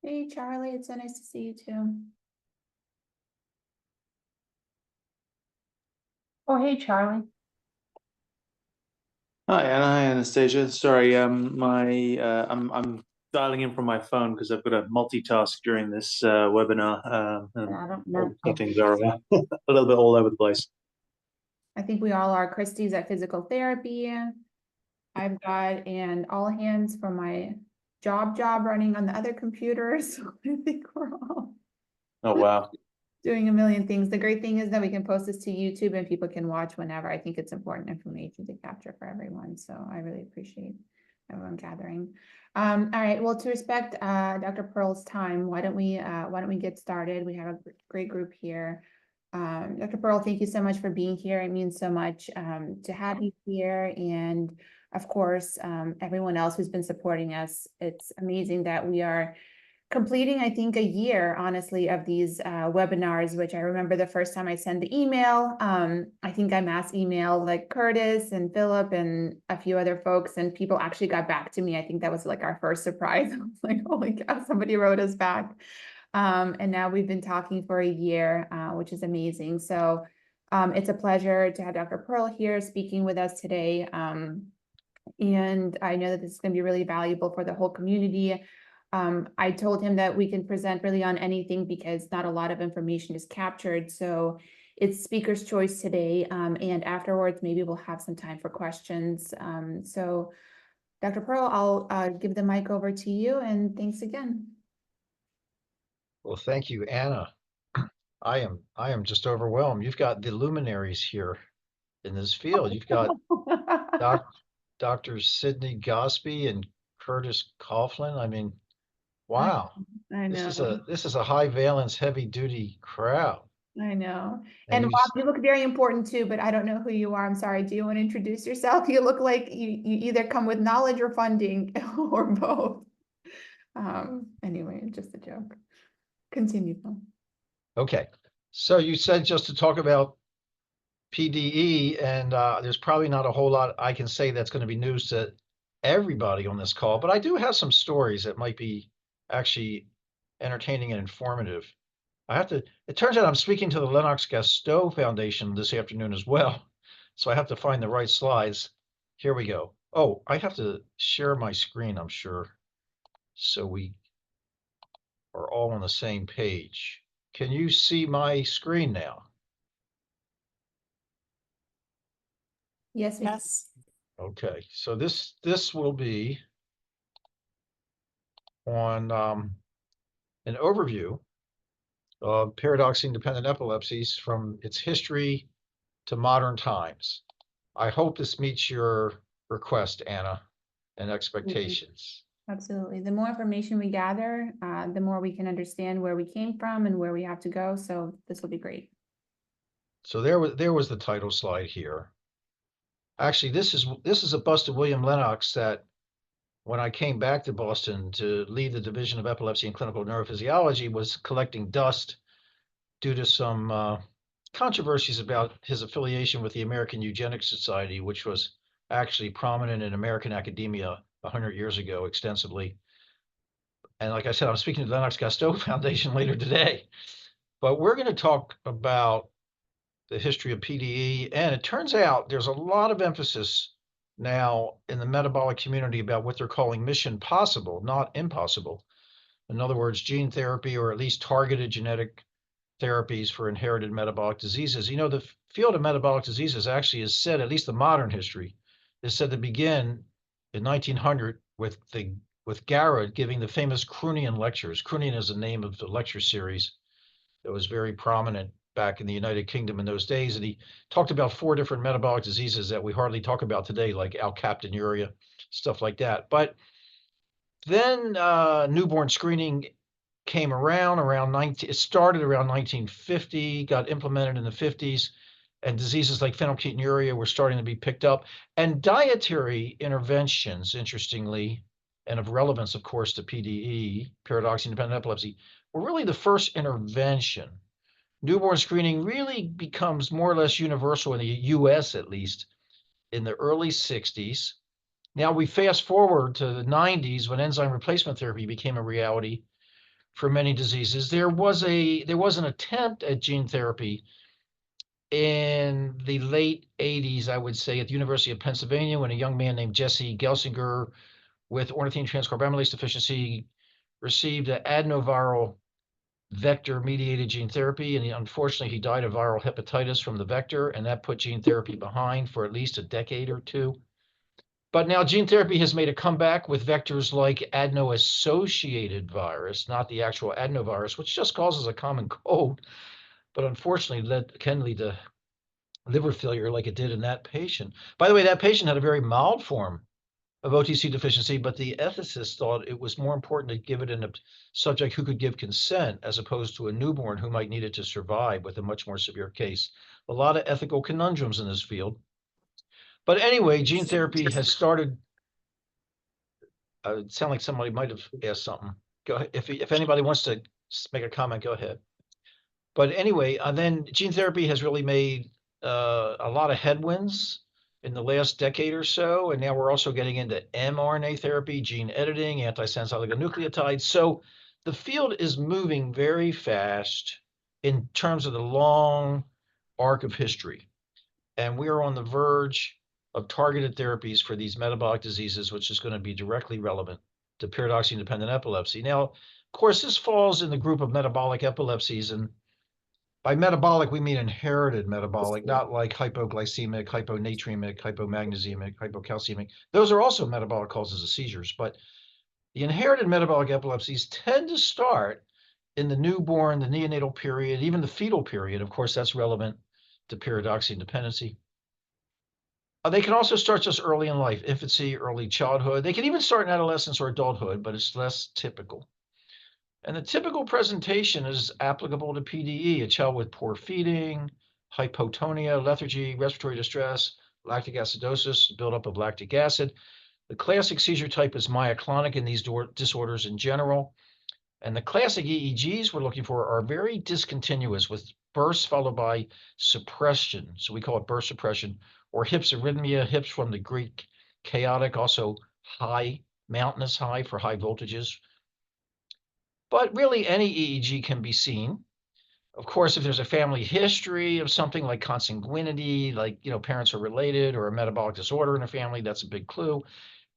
Hey, Charlie, it's so nice to see you too. Oh, hey, Charlie. Hi, Anna. Hi, Anastasia. Sorry, I'm dialing in from my phone because I've got to multitask during this webinar, and I don't all know. the settings are a little bit all over the place. I think we all are. Christy's at physical therapy. I've got an all hands for my job running on the other computer. So I think we're all Oh, wow. doing a million things. The great thing is that we can post this to YouTube and people can watch whenever. I think it's important information to capture for everyone. So I really appreciate everyone gathering. All right. Well, to respect Dr. Pearl's time, why don't we get started? We have a great group here. Dr. Pearl, thank you so much for being here. It means so much to have you here. And of course, everyone else who's been supporting us. It's amazing that we are completing, I think, a year, honestly, of these webinars, which I remember the first time I sent the email. I think I mass emailed like Curtis and Phillip and a few other folks, and people actually got back to me. I think that was like our first surprise. I was like, holy cow, somebody wrote us back. And now we've been talking for a year, which is amazing. So it's a pleasure to have Dr. Pearl here speaking with us today. And I know that this is going to be really valuable for the whole community. I told him that we can present really on anything because not a lot of information is captured. So it's speaker's choice today. And afterwards, maybe we'll have some time for questions. So Dr. Pearl, I'll give the mic over to you, and thanks again. Well, thank you, Anna. I am just overwhelmed. You've got the luminaries here in this field. You've got Dr. Sidney Gosby and Curtis Coughlin. I mean, wow. I know. This is a high valence, heavy duty crowd. I know. And And you, Bob, you look very important too, but I don't know who you are. I'm sorry. Do you want to introduce yourself? You look like you either come with knowledge or funding or both. Anyway, just a joke. Continue. okay. So you said just to talk about PDE, and there's probably not a whole lot I can say that's going to be news to everybody on this call, but I do have some stories that might be actually entertaining and informative. It turns out I'm speaking to the Lennox Gastaut Foundation this afternoon as well. So I have to find the right slides. Here we go. Oh, I have to share my screen, I'm sure, so we are all on the same page. Can you see my screen now? Yes. Yes. Okay, so this will be on an overview of paradox-independent epilepsies from its history to modern times. I hope this meets your request, Anna, and expectations. Absolutely. The more information we gather, the more we can understand where we came from and where we have to go. So this will be great. So there was the title slide here. Actually, this is a bust of William Lennox that when I came back to Boston to lead the Division of Epilepsy and Clinical Neurophysiology was collecting dust due to some controversies about his affiliation with the American Eugenics Society, which was actually prominent in American academia 100 years ago extensively. And like I said, I'm speaking to the Lennox Gastaut Foundation later today. But we're going to talk about the history of PDE. And it turns out there's a lot of emphasis now in the metabolic community about what they're calling mission possible, not impossible. In other words, gene therapy or at least targeted genetic therapies for inherited metabolic diseases. You know, the field of metabolic diseases actually is said, at least the modern history, is said to begin in 1900 with Garrod giving the famous Croonian lectures. Croonian is the name of the lecture series that was very prominent back in the United Kingdom in those days. And he talked about 4 different metabolic diseases that we hardly talk about today, like alkaptonuria, stuff like that. But then newborn screening came around 19, it started around 1950, got implemented in the 50s, and diseases like phenylketonuria were starting to be picked up. And dietary interventions, interestingly, and of relevance, of course, to PDE, paradox-independent epilepsy, were really the first intervention. Newborn screening really becomes more or less universal in the US, at least, in the early 60s. Now we fast forward to the 90s when enzyme replacement therapy became a reality. for many diseases. There was an attempt at gene therapy in the late 80s, I would say, at the University of Pennsylvania, when a young man named Jesse Gelsinger with ornithine transcarbamylase deficiency received an adenoviral vector-mediated gene therapy, and unfortunately he died of viral hepatitis from the vector, and that put gene therapy behind for at least a decade or two. But now gene therapy has made a comeback with vectors like adeno-associated virus, not the actual adenovirus, which just causes a common cold, but unfortunately can lead to liver failure like it did in that patient. By the way, that patient had a very mild form of OTC deficiency, but the ethicists thought it was more important to give it in a subject who could give consent as opposed to a newborn who might need it to survive with a much more severe case. A lot of ethical conundrums in this field. But anyway, gene therapy has started. It sounds like somebody might have asked something. Go ahead. If anybody wants to make a comment, go ahead. But anyway, then gene therapy has really made a lot of headwinds in the last decade or so, and now we're also getting into mRNA therapy, gene editing, antisense oligonucleotides. So the field is moving very fast in terms of the long arc of history, and we are on the verge of targeted therapies for these metabolic diseases, which is going to be directly relevant to pyridoxine-dependent epilepsy. Now, of course, this falls in the group of metabolic epilepsies, and by metabolic, we mean inherited metabolic, not like hypoglycemic, hyponatremic, hypomagnesiemic, hypocalcemic. Those are also metabolic causes of seizures, but the inherited metabolic epilepsies tend to start in the newborn, the neonatal period, even the fetal period. Of course, that's relevant to pyridoxine dependency. They can also start just early in life, infancy, early childhood. They can even start in adolescence or adulthood, but it's less typical. And the typical presentation is applicable to PDE, a child with poor feeding, hypotonia, lethargy, respiratory distress, lactic acidosis, buildup of lactic acid. The classic seizure type is myoclonic in these disorders in general. And the classic EEGs we're looking for are very discontinuous with bursts followed by suppression. So we call it burst suppression, or hypsarrhythmia, hips from the Greek chaotic, also high, mountainous high for high voltages. But really, any EEG can be seen. Of course, if there's a family history of something like consanguinity, like parents are related, or a metabolic disorder in a family, that's a big clue.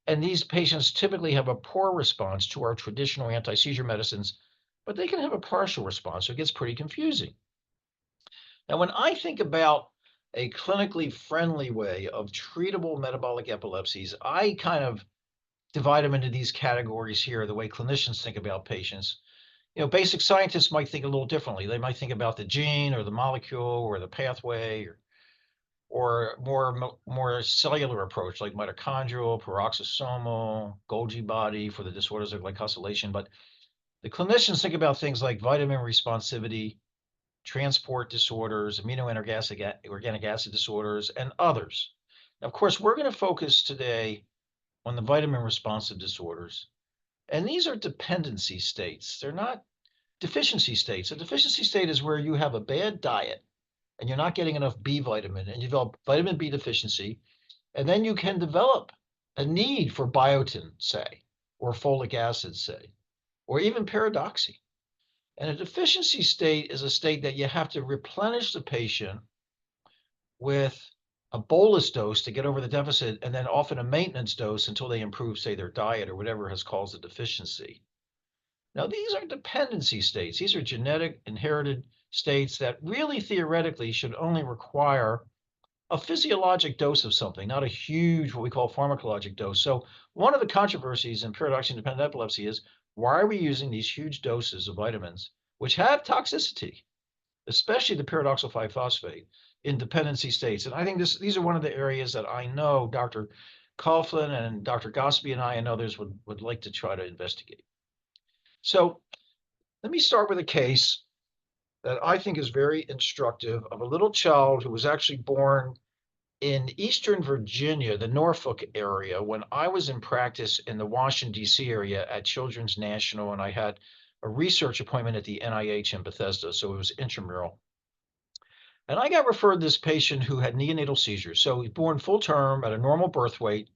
And these patients typically have a poor response to our traditional anti-seizure medicines, but they can have a partial response, so it gets pretty confusing. Now, when I think about a clinically friendly way of treatable metabolic epilepsies, I kind of divide them into these categories here, the way clinicians think about patients. Basic scientists might think a little differently. They might think about the gene or the molecule or the pathway or more cellular approach like mitochondrial, peroxisomal, Golgi body for the disorders of glycosylation. But the clinicians think about things like vitamin responsivity, transport disorders, organic acid disorders, and others. Now, of course, we're going to focus today on the vitamin responsive disorders. And these are dependency states. They're not deficiency states. A deficiency state is where you have a bad diet and you're not getting enough B vitamin and you develop vitamin B deficiency. And then you can develop a need for biotin, say, or folic acid, say, or even pyridoxine. And a deficiency state is a state that you have to replenish the patient with a bolus dose to get over the deficit, and then often a maintenance dose until they improve, say, their diet or whatever has caused the deficiency. Now, these are dependency states. These are genetic inherited states that really theoretically should only require a physiologic dose of something, not a huge, what we call pharmacologic dose. So one of the controversies in pyridoxine-dependent epilepsy is, why are we using these huge doses of vitamins, which have toxicity, especially the pyridoxal 5-phosphate, in dependency states? And I think these are one of the areas that I know Dr. Coughlin and Dr. Gosby and I and others would like to try to investigate. So let me start with a case that I think is very instructive of a little child who was actually born in Eastern Virginia, the Norfolk area, when I was in practice in the Washington, D.C. area at Children's National, and I had a research appointment at the NIH in Bethesda, so it was intramural. And I got referred this patient who had neonatal seizures. So he's born full term at a normal birth weight,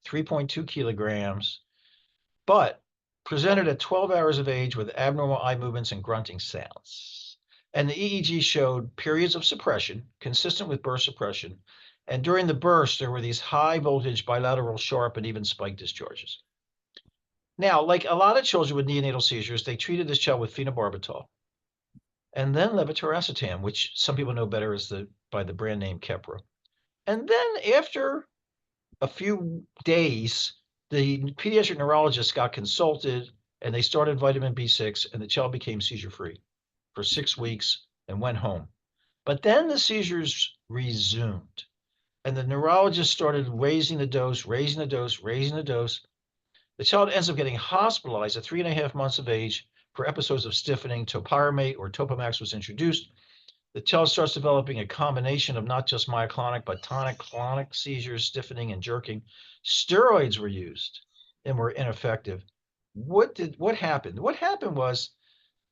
3.2 kilograms, but presented at 12 hours of age with abnormal eye movements and grunting sounds. And the EEG showed periods of suppression, consistent with burst suppression. And during the burst, there were these high voltage bilateral sharp and even spike discharges. Now, like a lot of children with neonatal seizures, they treated this child with phenobarbital and then levetiracetam, which some people know better as by the brand name Keppra. And then after a few days, the pediatric neurologist got consulted and they started vitamin B6 and the child became seizure free for 6 weeks and went home. But then the seizures resumed and the neurologist started raising the dose, raising the dose, raising the dose. The child ends up getting hospitalized at 3.5 months of age for episodes of stiffening. Topiramate or Topamax was introduced. The child starts developing a combination of not just myoclonic, but tonic-clonic seizures, stiffening, and jerking. Steroids were used and were ineffective. What happened? What happened was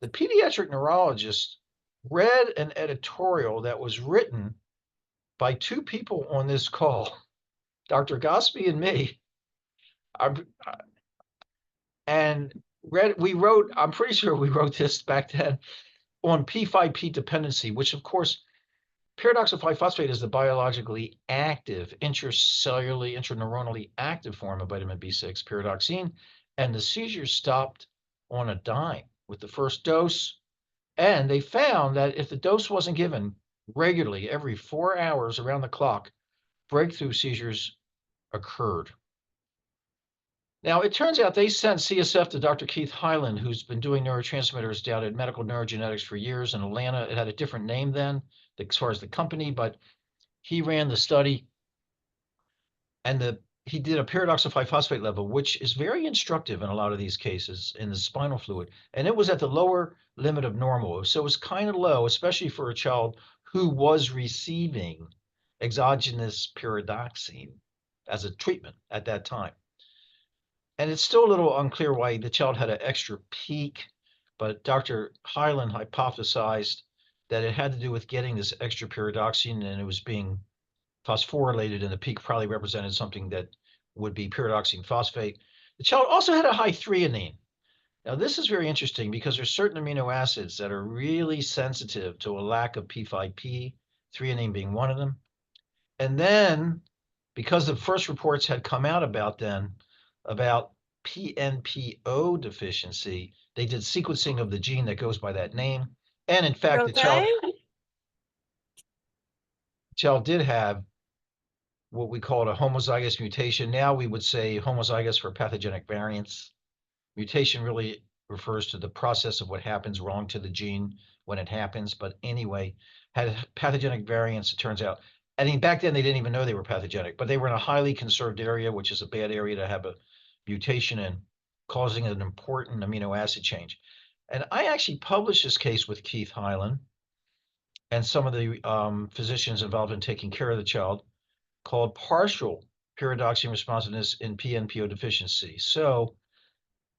the pediatric neurologist read an editorial that was written by two people on this call, Dr. Gosby and me, I'm pretty sure we wrote this back then on P5P dependency, which of course, pyridoxal 5-phosphate is the biologically active, intracellularly, intraneuronally active form of vitamin B6, pyridoxine, and the seizures stopped on a dime with the first dose. And they found that if the dose wasn't given regularly every 4 hours around the clock, breakthrough seizures occurred. Now, it turns out they sent CSF to Dr. Keith Hyland, who's been doing neurotransmitters down at Medical Neurogenetics for years in Atlanta. It had a different name then, as far as the company, but he ran the study, and he did a pyridoxal 5-phosphate level, which is very instructive in a lot of these cases in the spinal fluid. And it was at the lower limit of normal. So it was kind of low, especially for a child who was receiving exogenous pyridoxine as a treatment at that time. And it's still a little unclear why the child had an extra peak, but Dr. Hyland hypothesized that it had to do with getting this extra pyridoxine and it was being phosphorylated, and the peak probably represented something that would be pyridoxine phosphate. The child also had a high threonine. Now, this is very interesting because there's certain amino acids that are really sensitive to a lack of P5P, threonine being one of them. And then, because the first reports had come out about PNPO deficiency, they did sequencing of the gene that goes by that name. And in fact, the child did have what we called a homozygous mutation. Now we would say homozygous for pathogenic variants. Mutation really refers to the process of what happens wrong to the gene when it happens. But anyway, had pathogenic variants, it turns out. I mean, back then they didn't even know they were pathogenic, but they were in a highly conserved area, which is a bad area to have a mutation in, causing an important amino acid change. And I actually published this case with Keith Hyland and some of the physicians involved in taking care of the child, called partial pyridoxine responsiveness in PNPO deficiency. So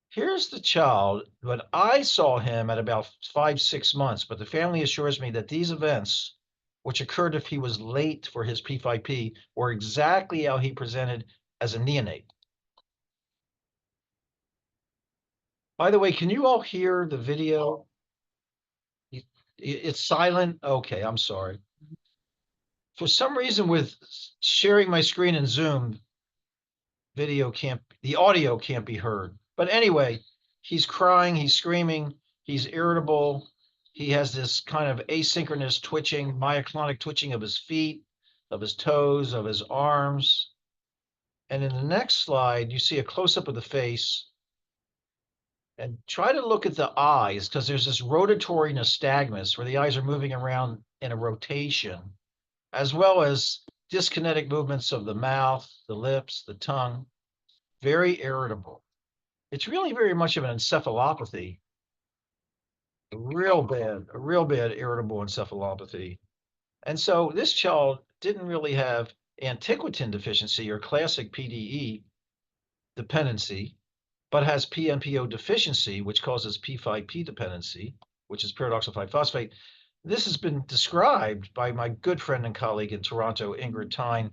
here's the child, but I saw him at about 5-6 months, but the family assures me that these events, which occurred if he was late for his P5P, were exactly how he presented as a neonate. By the way, can you all hear the video? It's silent? Okay, I'm sorry. For some reason with sharing my screen in Zoom, the audio can't be heard. But anyway, he's crying, he's screaming, he's irritable. He has this kind of asynchronous twitching, myoclonic twitching of his feet, of his toes, of his arms. And in the next slide, you see a close-up of the face. And try to look at the eyes, because there's this rotatory nystagmus where the eyes are moving around in a rotation, as well as dyskinetic movements of the mouth, the lips, the tongue. Very irritable. It's really very much of an encephalopathy. A real bad irritable encephalopathy. And so this child didn't really have antiquatin deficiency or classic PDE dependency, but has PNPO deficiency, which causes P5P dependency, which is pyridoxal 5-phosphate. This has been described by my good friend and colleague in Toronto, Ingrid Tyne,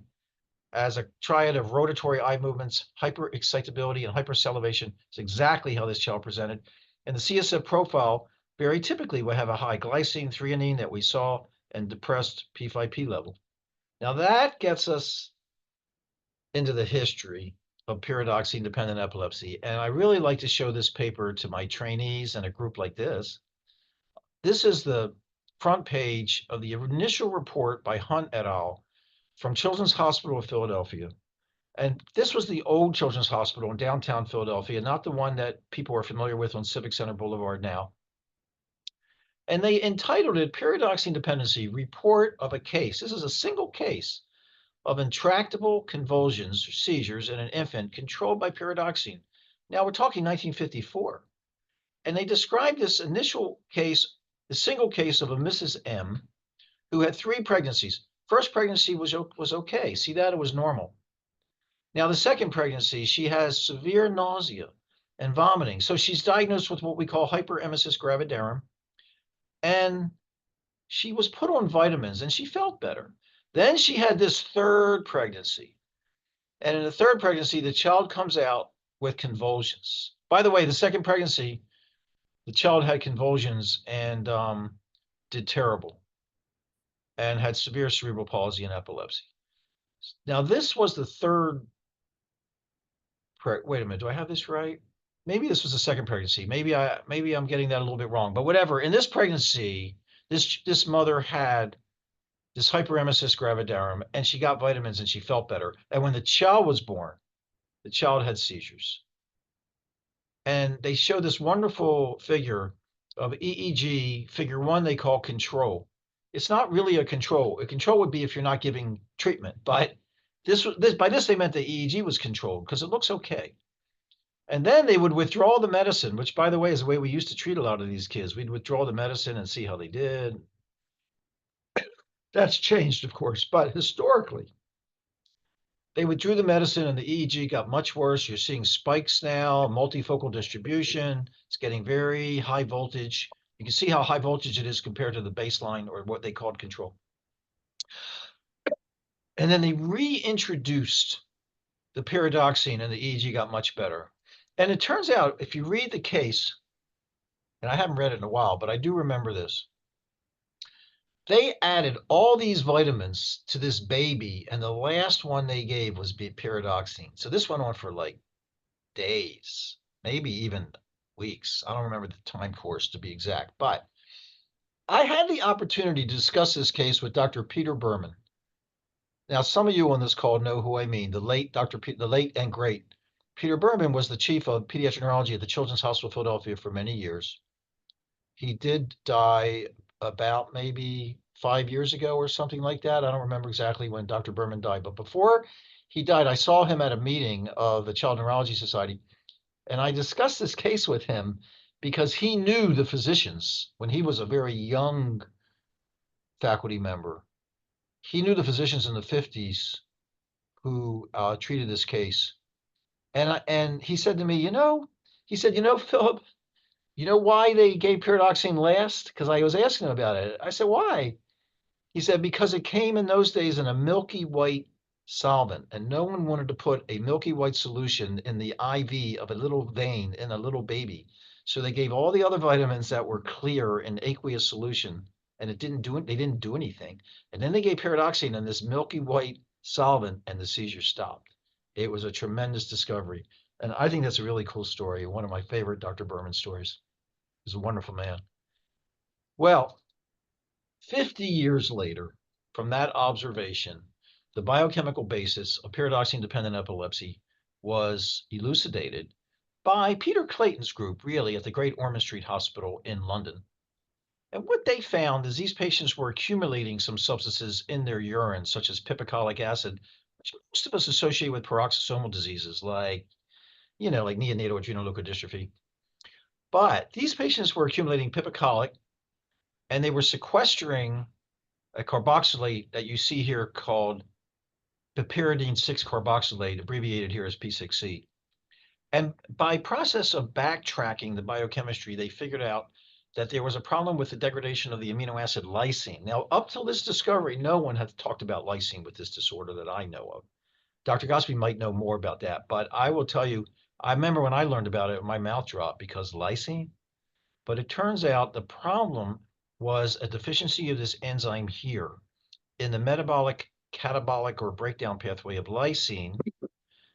as a triad of rotatory eye movements, hyperexcitability, and hypersalivation. It's exactly how this child presented. And the CSF profile very typically will have a high glycine, threonine that we saw, and depressed P5P level. Now that gets us into the history of pyridoxine-dependent epilepsy. And I really like to show this paper to my trainees and a group like this. This is the front page of the initial report by Hunt et al. From Children's Hospital of Philadelphia. And this was the old Children's Hospital in downtown Philadelphia, not the one that people are familiar with on Civic Center Boulevard now. And they entitled it Pyridoxine Dependency Report of a Case. This is a single case of intractable convulsions or seizures in an infant controlled by pyridoxine. Now we're talking 1954. And they described this initial case, the single case of a Mrs. M, who had 3 pregnancies. First pregnancy was okay. See that? It was normal. Now, the second pregnancy, she has severe nausea and vomiting. So she's diagnosed with what we call hyperemesis gravidarum. And she was put on vitamins and she felt better. Then she had this third pregnancy. And in the third pregnancy, the child comes out with convulsions. By the way, the second pregnancy, the child had convulsions and did terrible and had severe cerebral palsy and epilepsy. Now, this was the third. Wait a minute, do I have this right? Maybe this was the second pregnancy. Maybe I'm getting that a little bit wrong. But whatever. In this pregnancy, this mother had this hyperemesis gravidarum, and she got vitamins and she felt better. And when the child was born, the child had seizures. And they show this wonderful figure of EEG, figure 1 they call control. It's not really a control. A control would be if you're not giving treatment, but by this they meant the EEG was controlled because it looks okay. And then they would withdraw the medicine, which, by the way, is the way we used to treat a lot of these kids. We'd withdraw the medicine and see how they did. That's changed, of course, but historically, they withdrew the medicine and the EEG got much worse. You're seeing spikes now, multifocal distribution. It's getting very high voltage. You can see how high voltage it is compared to the baseline or what they called control. And then they reintroduced the pyridoxine and the EEG got much better. And it turns out, if you read the case, and I haven't read it in a while, but I do remember this, they added all these vitamins to this baby, and the last one they gave was pyridoxine. So this went on for like days, maybe even weeks. I don't remember the time course to be exact, but I had the opportunity to discuss this case with Dr. Peter Berman. Now, some of you on this call know who I mean, the late and great Peter Berman was the chief of pediatric neurology at the Children's Hospital of Philadelphia for many years. He did die about maybe 5 years ago or something like that. I don't remember exactly when Dr. Berman died, but before he died, I saw him at a meeting of the Child Neurology Society, and I discussed this case with him because he knew the physicians when he was a very young faculty member. He knew the physicians in the 50s who treated this case. And he said to me, Phillip, you know why they gave pyridoxine last? Because I was asking him about it. I said, why? He said, because it came in those days in a milky white solvent, and no one wanted to put a milky white solution in the IV of a little vein in a little baby. So they gave all the other vitamins that were clear in aqueous solution, and they didn't do anything. And then they gave pyridoxine in this milky white solvent, and the seizure stopped. It was a tremendous discovery. And I think that's a really cool story. One of my favorite Dr. Berman stories. He's a wonderful man. Well, 50 years later, from that observation, the biochemical basis of pyridoxine-dependent epilepsy was elucidated by Peter Clayton's group, really, at the Great Ormond Street Hospital in London. And what they found is these patients were accumulating some substances in their urine, such as piperacolic acid, which most of us associate with peroxisomal diseases like neonatal adrenal leukodystrophy. But these patients were accumulating piperacolic, and they were sequestering a carboxylate that you see here called piperidine 6-carboxylate, abbreviated here as P6C. And by process of backtracking the biochemistry, they figured out that there was a problem with the degradation of the amino acid lysine. Now, up till this discovery, no one had talked about lysine with this disorder that I know of. Dr. Gosby might know more about that, but I will tell you, I remember when I learned about it, my mouth dropped because lysine, but it turns out the problem was a deficiency of this enzyme here in the metabolic, catabolic, or breakdown pathway of lysine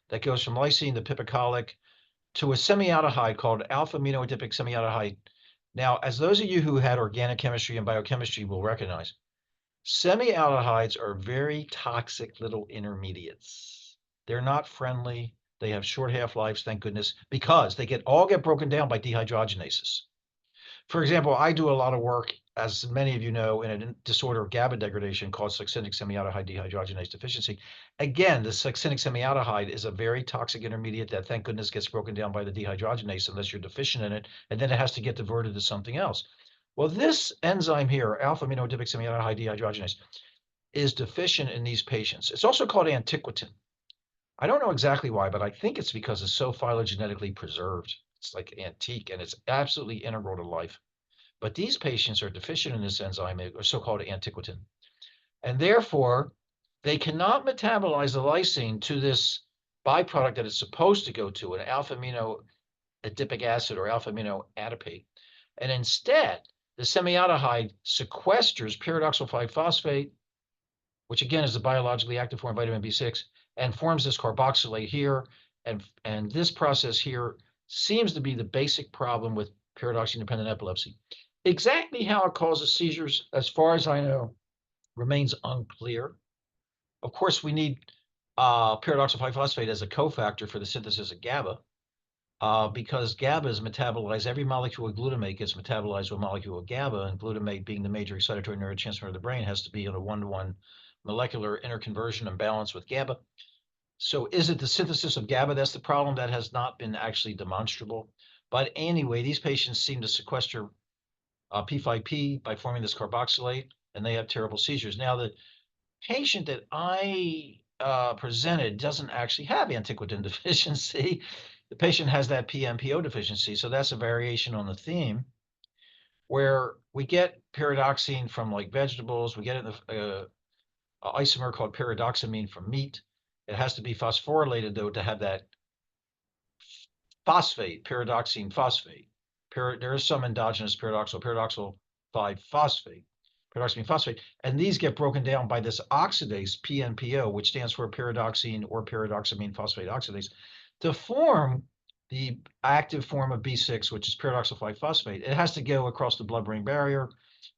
that goes from lysine to pipicolic to a semialdehyde called alpha aminoadipic semialdehyde. Now, as those of you who had organic chemistry and biochemistry will recognize, semialdehydes are very toxic little intermediates. They're not friendly. They have short half-lives, thank goodness, because they all get broken down by dehydrogenases. For example, I do a lot of work, as many of you know, in a disorder of GABA degradation called succinic semialdehyde dehydrogenase deficiency. Again, the succinic semialdehyde is a very toxic intermediate that, thank goodness, gets broken down by the dehydrogenase unless you're deficient in it, and then it has to get diverted to something else. Well, this enzyme here, alpha aminoadipic semialdehyde dehydrogenase, is deficient in these patients. It's also called antiquatin. I don't know exactly why, but I think it's because it's so phylogenetically preserved. It's like antique, and it's absolutely integral to life. But these patients are deficient in this enzyme, or so-called antiquatin. And therefore, they cannot metabolize the lysine to this byproduct that it's supposed to go to, an alpha aminoadipic acid or alpha aminoadipate. And instead, the semialdehyde sequesters pyridoxal 5-phosphate, which again is the biologically active form of vitamin B6, and forms this carboxylate here. And this process here seems to be the basic problem with pyridoxine-dependent epilepsy. Exactly how it causes seizures, as far as I know, remains unclear. Of course, we need pyridoxal 5-phosphate as a cofactor for the synthesis of GABA, because GABA is metabolized. Every molecule of glutamate gets metabolized to a molecule of GABA, and glutamate, being the major excitatory neurotransmitter of the brain, has to be in a one-to-one molecular interconversion and balance with GABA. So is it the synthesis of GABA that's the problem? That has not been actually demonstrable. But anyway, these patients seem to sequester P5P by forming this carboxylate, and they have terrible seizures. Now, the patient that I presented doesn't actually have antiquatin deficiency. The patient has that PMPO deficiency, so that's a variation on the theme, where we get pyridoxine from like vegetables. We get it in the isomer called pyridoxamine from meat. It has to be phosphorylated, though, to have that phosphate, pyridoxine phosphate. There is some endogenous pyridoxal 5-phosphate, pyridoxamine phosphate, and these get broken down by this oxidase, PNPO, which stands for pyridoxine or pyridoxamine phosphate oxidase, to form the active form of B6, which is pyridoxal 5-phosphate. It has to go across the blood-brain barrier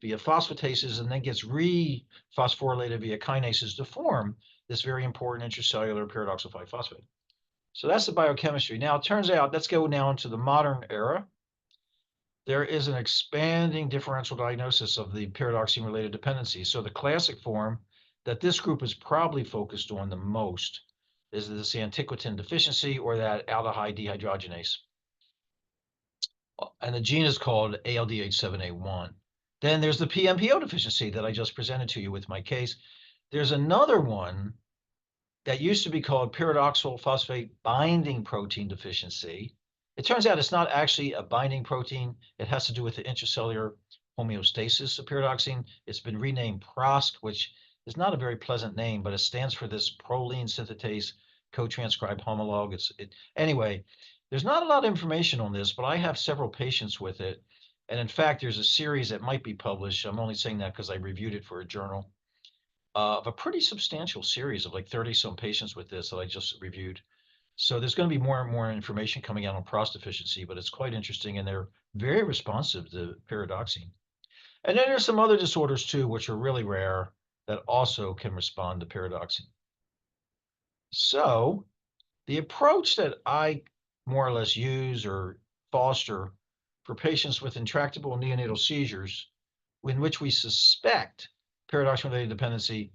via phosphatases and then gets rephosphorylated via kinases to form this very important intracellular pyridoxal 5-phosphate. So that's the biochemistry. Now, it turns out, let's go now into the modern era. There is an expanding differential diagnosis of the pyridoxine-related dependency. So the classic form that this group is probably focused on the most is this antiquatin deficiency, or that aldehyde dehydrogenase. And the gene is called ALDH7A1. Then there's the PMPO deficiency that I just presented to you with my case. There's another one that used to be called pyridoxal phosphate binding protein deficiency. It turns out it's not actually a binding protein. It has to do with the intracellular homeostasis of pyridoxine. It's been renamed PROSC, which is not a very pleasant name, but it stands for this proline synthetase co-transcribed homologue. Anyway, there's not a lot of information on this, but I have several patients with it. And in fact, there's a series that might be published. I'm only saying that because I reviewed it for a journal, of a pretty substantial series of like 30-some patients with this that I just reviewed. So there's going to be more and more information coming out on PROS deficiency, but it's quite interesting, and they're very responsive to pyridoxine. And then there's some other disorders too, which are really rare, that also can respond to pyridoxine. So the approach that I more or less use or foster for patients with intractable neonatal seizures, in which we suspect pyridoxine-related dependency,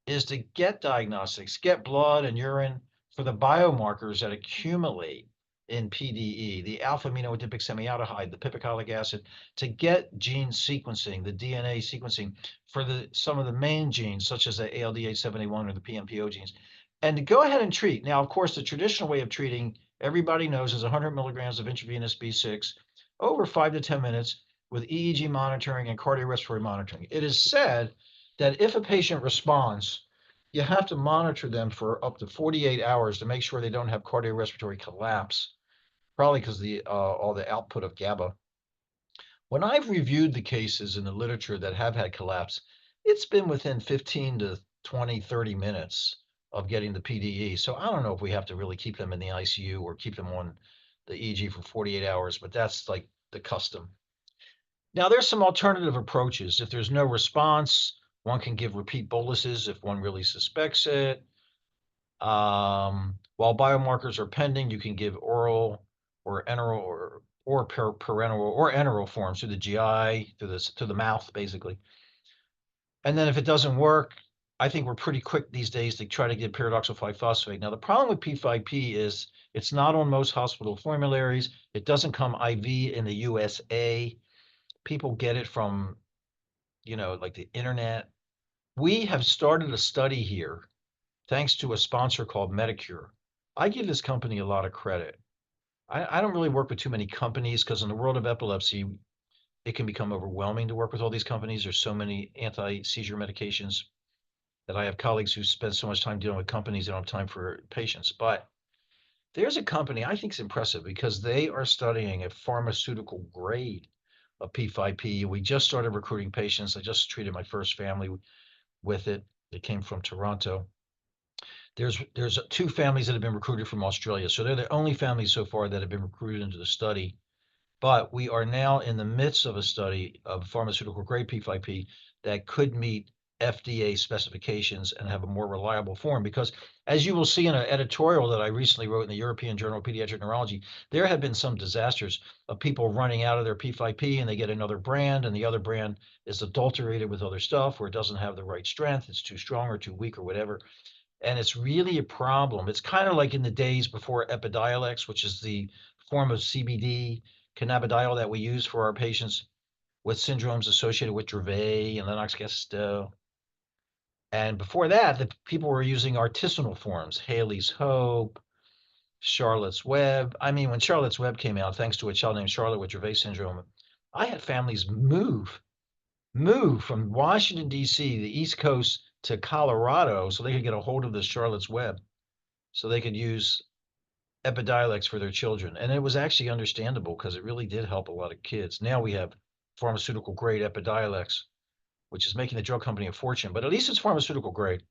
is to get diagnostics, get blood and urine for the biomarkers that accumulate in PDE, the alpha aminoadipic semialdehyde, the pipicolic acid, to get gene sequencing, the DNA sequencing for some of the main genes, such as the ALDH7A1 or the PMPO genes, and to go ahead and treat. Now, of course, the traditional way of treating, everybody knows, is 100 milligrams of intravenous B6 over 5 to 10 minutes with EEG monitoring and cardiorespiratory monitoring. It is said that if a patient responds, you have to monitor them for up to 48 hours to make sure they don't have cardiorespiratory collapse, probably because the all the output of GABA. When I've reviewed the cases in the literature that have had collapse, it's been within 15 to 20, 30 minutes of getting the PDE. So I don't know if we have to really keep them in the ICU or keep them on the EG for 48 hours, but that's like the custom. Now, there's some alternative approaches. If there's no response, one can give repeat boluses if one really suspects it. While biomarkers are pending, you can give oral or enteral or parenteral or enteral forms through the GI, to the mouth, basically. And then if it doesn't work, I think we're pretty quick these days to try to get pyridoxal 5-phosphate. Now, the problem with P5P is it's not on most hospital formularies. It doesn't come IV in the USA. People get it from, like the internet. We have started a study here thanks to a sponsor called Medicure. I give this company a lot of credit. I don't really work with too many companies because in the world of epilepsy, it can become overwhelming to work with all these companies. There's so many anti-seizure medications that I have colleagues who spend so much time dealing with companies, they don't have time for patients. But there's a company I think is impressive because they are studying a pharmaceutical grade of P5P. We just started recruiting patients. I just treated my first family with it. They came from Toronto. There's 2 families that have been recruited from Australia. So they're the only families so far that have been recruited into the study. But we are now in the midst of a study of pharmaceutical grade P5P that could meet FDA specifications and have a more reliable form. Because as you will see in an editorial that I recently wrote in the European Journal of Pediatric Neurology, there have been some disasters of people running out of their P5P and they get another brand and the other brand is adulterated with other stuff or it doesn't have the right strength, it's too strong or too weak or whatever. And it's really a problem. It's kind of like in the days before Epidiolex, which is the form of CBD, cannabidiol that we use for our patients with syndromes associated with Dravet and Lennox-Gastaut. And before that, the people were using artisanal forms, Haley's Hope, Charlotte's Web. I mean, when Charlotte's Web came out, thanks to a child named Charlotte with Dravet syndrome, I had families move from Washington, D.C., the East Coast, to Colorado so they could get a hold of this Charlotte's Web so they could use Epidiolex for their children. And it was actually understandable because it really did help a lot of kids. Now we have pharmaceutical grade Epidiolex, which is making the drug company a fortune, but at least it's pharmaceutical grade.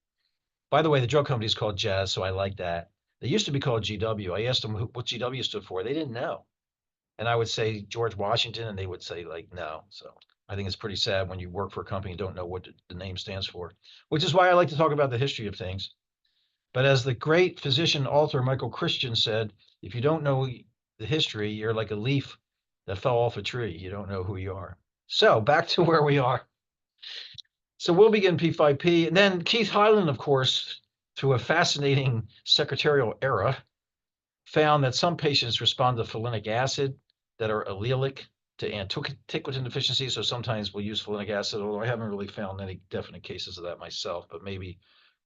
By the way, the drug company is called Jazz, so I like that. They used to be called GW. I asked them what GW stood for. They didn't know. And I would say George Washington, and they would say like, no. So I think it's pretty sad when you work for a company and don't know what the name stands for, which is why I like to talk about the history of things. But as the great physician author Michael Christian said, if you don't know the history, you're like a leaf that fell off a tree. You don't know who you are. So back to where we are. So we'll begin P5P. And then Keith Hyland, of course, through a fascinating secretarial era, found that some patients respond to folinic acid that are allelic to antiquintin deficiency. So sometimes we'll use folinic acid, although I haven't really found any definite cases of that myself, but maybe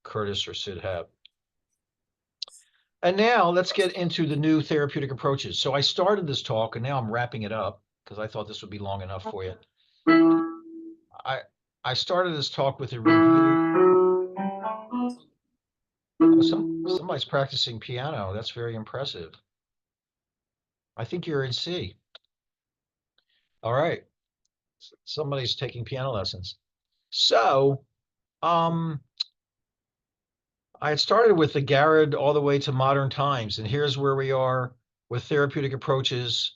Curtis or Sid have. And now let's get into the new therapeutic approaches. So I started this talk and now I'm wrapping it up because I thought this would be long enough for you. I started this talk with a review. Oh, somebody's practicing piano. That's very impressive. I think you're in C. All right. Somebody's taking piano lessons. So, I had started with the Garrod all the way to modern times, and here's where we are with therapeutic approaches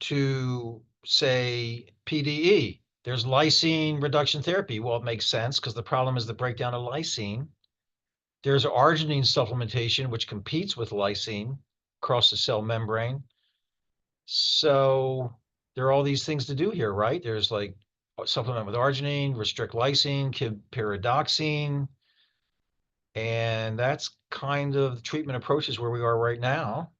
to, say, PDE. There's lysine reduction therapy. Well, it makes sense because the problem is the breakdown of lysine. There's arginine supplementation, which competes with lysine across the cell membrane. So there are all these things to do here, right? There's like supplement with arginine, restrict lysine, give pyridoxine. And that's kind of the treatment approaches where we are right now.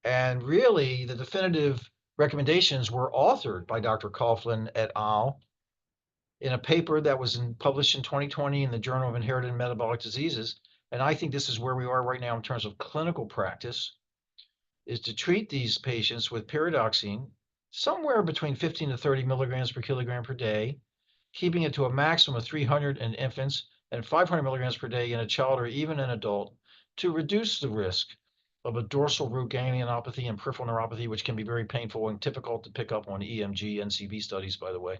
And really, the definitive recommendations were authored by Dr. Coughlin et al. In a paper that was published in 2020 in the Journal of Inherited and Metabolic Diseases. And I think this is where we are right now in terms of clinical practice, is to treat these patients with pyridoxine somewhere between 15 to 30 milligrams per kilogram per day, keeping it to a maximum of 300 in infants, and 500 milligrams per day in a child or even an adult to reduce the risk of a dorsal root ganglionopathy and peripheral neuropathy, which can be very painful and difficult to pick up on EMG NCV studies, by the way.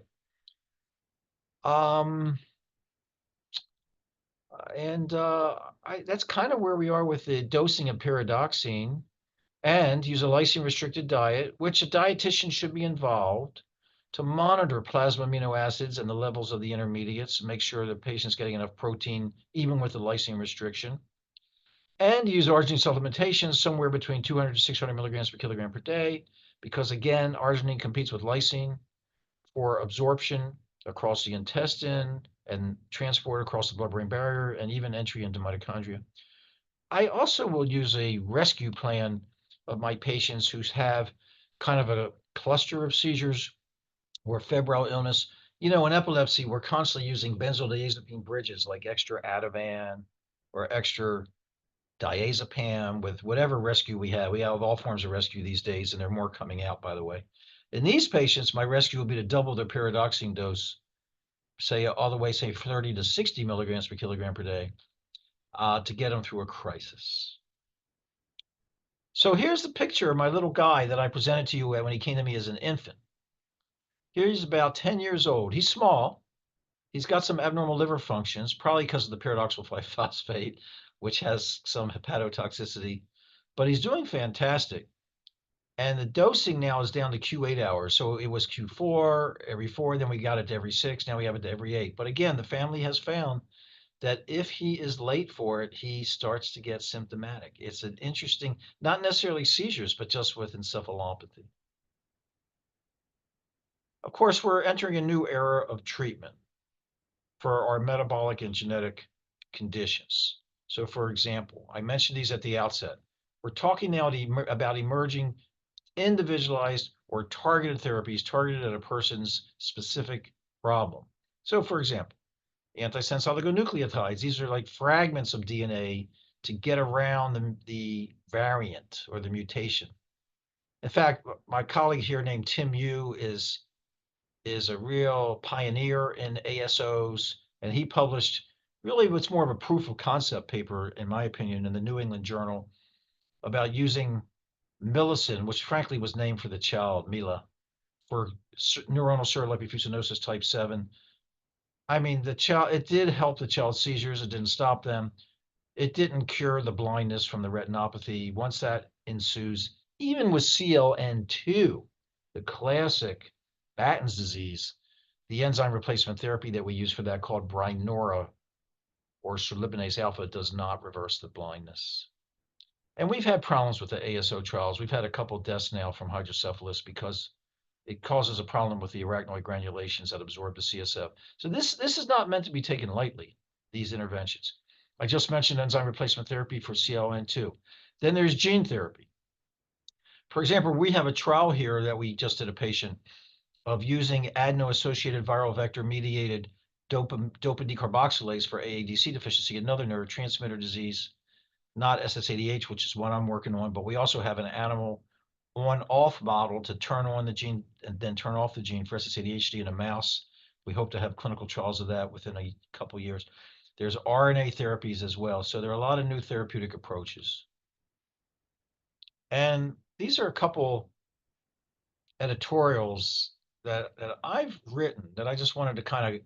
That's kind of where we are with the dosing of pyridoxine, and use a lysine-restricted diet, which a dietitian should be involved to monitor plasma amino acids and the levels of the intermediates, make sure the patient's getting enough protein, even with the lysine restriction, and use arginine supplementation somewhere between 200 to 600 milligrams per kilogram per day, because again, arginine competes with lysine for absorption across the intestine and transport across the blood-brain barrier and even entry into mitochondria. I also will use a rescue plan of my patients who have kind of a cluster of seizures or febrile illness. In epilepsy, we're constantly using benzodiazepine bridges like extra Ativan or extra diazepam with whatever rescue we have. We have all forms of rescue these days, and there are more coming out, by the way. In these patients, my rescue will be to double their pyridoxine dose, say all the way, say 30 to 60 milligrams per kilogram per day, to get them through a crisis. So here's the picture of my little guy that I presented to you when he came to me as an infant. Here he's about 10 years old. He's small. He's got some abnormal liver functions, probably because of the pyridoxal 5-phosphate, which has some hepatotoxicity, but he's doing fantastic. And the dosing now is down to Q8 hours. So it was Q4, every 4, then we got it to every 6, now we have it to every 8. But again, the family has found that if he is late for it, he starts to get symptomatic. It's an interesting, not necessarily seizures, but just with encephalopathy. Of course, we're entering a new era of treatment for our metabolic and genetic conditions. So for example, I mentioned these at the outset. We're talking now about emerging individualized or targeted therapies targeted at a person's specific problem. So for example, antisense oligonucleotides. These are like fragments of DNA to get around the variant or the mutation. In fact, my colleague here named Tim Yu is a real pioneer in ASOs, and he published really what's more of a proof of concept paper, in my opinion, in the New England Journal about using millicin, which frankly was named for the child, Mila, for neuronal cerebellar type 7. I mean, it did help the child's seizures. It didn't stop them. It didn't cure the blindness from the retinopathy. Once that ensues, even with CLN2, the classic Batten's disease, the enzyme replacement therapy that we use for that called Brineura or cerliponase alpha does not reverse the blindness. And we've had problems with the ASO trials. We've had a couple deaths now from hydrocephalus because it causes a problem with the arachnoid granulations that absorb the CSF. So this is not meant to be taken lightly, these interventions. I just mentioned enzyme replacement therapy for CLN2. Then there's gene therapy. For example, we have a trial here that we just did a patient of using adeno-associated viral vector-mediated dopamine decarboxylase for AADC deficiency, another neurotransmitter disease, not SSADH, which is what I'm working on, but we also have an animal on-off model to turn on the gene and then turn off the gene for SSADHD in a mouse. We hope to have clinical trials of that within a couple of years. There's RNA therapies as well. So there are a lot of new therapeutic approaches. And these are a couple editorials that I've written that I just wanted to kind of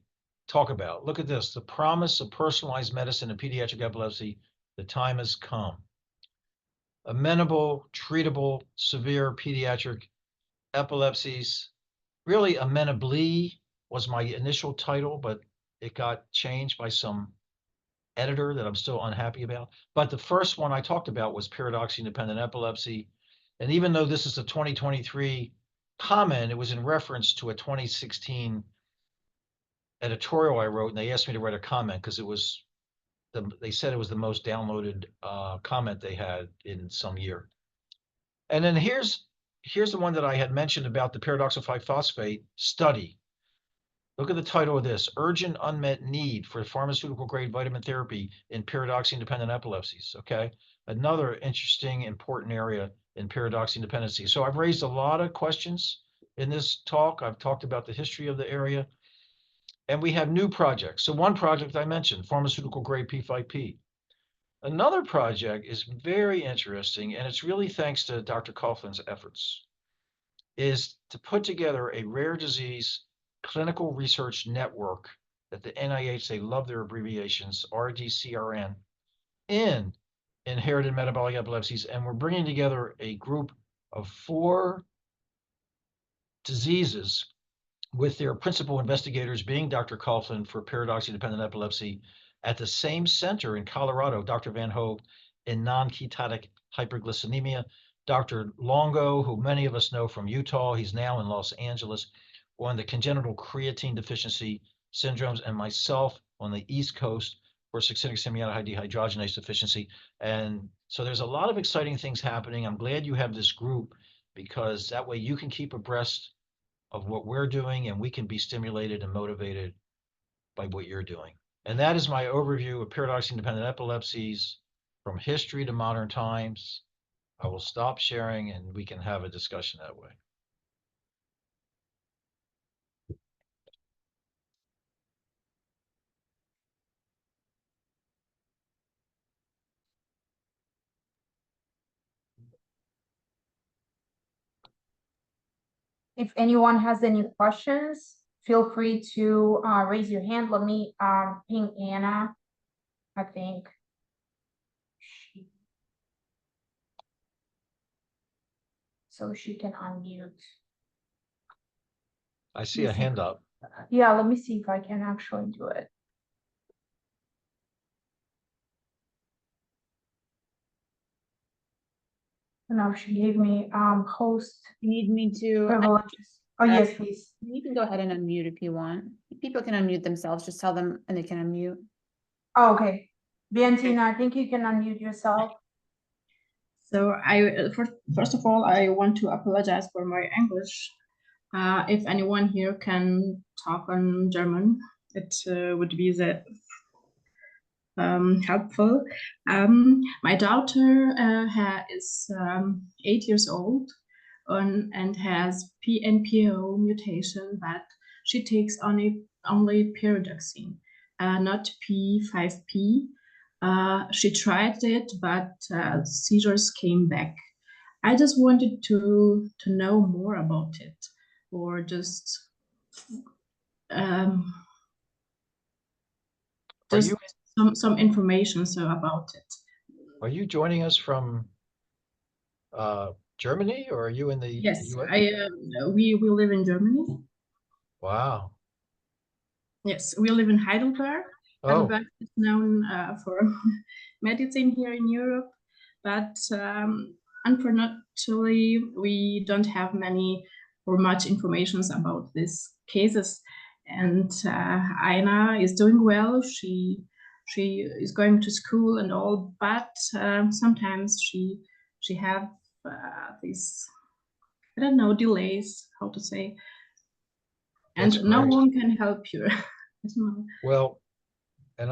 talk about. Look at this, the promise of personalized medicine in pediatric epilepsy. The time has come. Amenable, treatable, severe pediatric epilepsies. Really, amenably was my initial title, but it got changed by some editor that I'm still unhappy about. But the first one I talked about was pyridoxine-dependent epilepsy. And even though this is a 2023 comment, it was in reference to a 2016 editorial I wrote, and they asked me to write a comment because they said it was the most downloaded comment they had in some year. And then here's the one that I had mentioned about the pyridoxal 5-phosphate study. Look at the title of this, Urgent Unmet Need for Pharmaceutical-Grade Vitamin Therapy in Pyridoxine-Dependent Epilepsies, okay? Another interesting, important area in pyridoxine dependency. So I've raised a lot of questions in this talk. I've talked about the history of the area. And we have new projects. So one project I mentioned, pharmaceutical grade P5P. Another project is very interesting, and it's really thanks to Dr. Coughlin's efforts, is to put together a rare disease clinical research network that the NIH, they love their abbreviations, RDCRN, in inherited metabolic epilepsies. And we're bringing together a group of 4 diseases with their principal investigators being Dr. Coughlin for paradoxine-dependent epilepsy at the same center in Colorado, Dr. Van Hoge in non-ketotic hyperglycemia, Dr. Longo, who many of us know from Utah, he's now in Los Angeles, on the congenital creatine deficiency syndromes, and myself on the East Coast for succinic semialdehyde dehydrogenase deficiency. And so there's a lot of exciting things happening. I'm glad you have this group, because that way you can keep abreast of what we're doing, and we can be stimulated and motivated by what you're doing. And that is my overview of paradoxine-dependent epilepsies from history to modern times. I will stop sharing and we can have a discussion that way. If anyone has any questions, feel free to raise your hand. Let me ping Anna. I think so she can unmute. I see a hand up. Yeah, let me see if I can actually do it. No, she gave me host You need me to, privileges. Oh, yes, please. you can go ahead and unmute if you want. People can unmute themselves, just tell them and they can unmute. Oh, okay. Biantina, I think you can unmute yourself. So first of all, I want to apologize for my English. If anyone here can talk on German, it would be helpful. My daughter is 8 years old and has PNPO mutation, but she takes only pyridoxine, not P5P. She tried it, but seizures came back. I just wanted to know more about it, or just some information about it. Are you joining us from Germany, or are you in the Yes, US? we live in Germany. Wow. Yes, we live in Heidelberg. Oh, Heidelberg is known for medicine here in Europe, but unfortunately, we don't have many or much information about these cases. And Aina is doing well. She is going to school and all, but sometimes she have these, I don't know, delays, how to say, and that's no great. one can help you. Well, and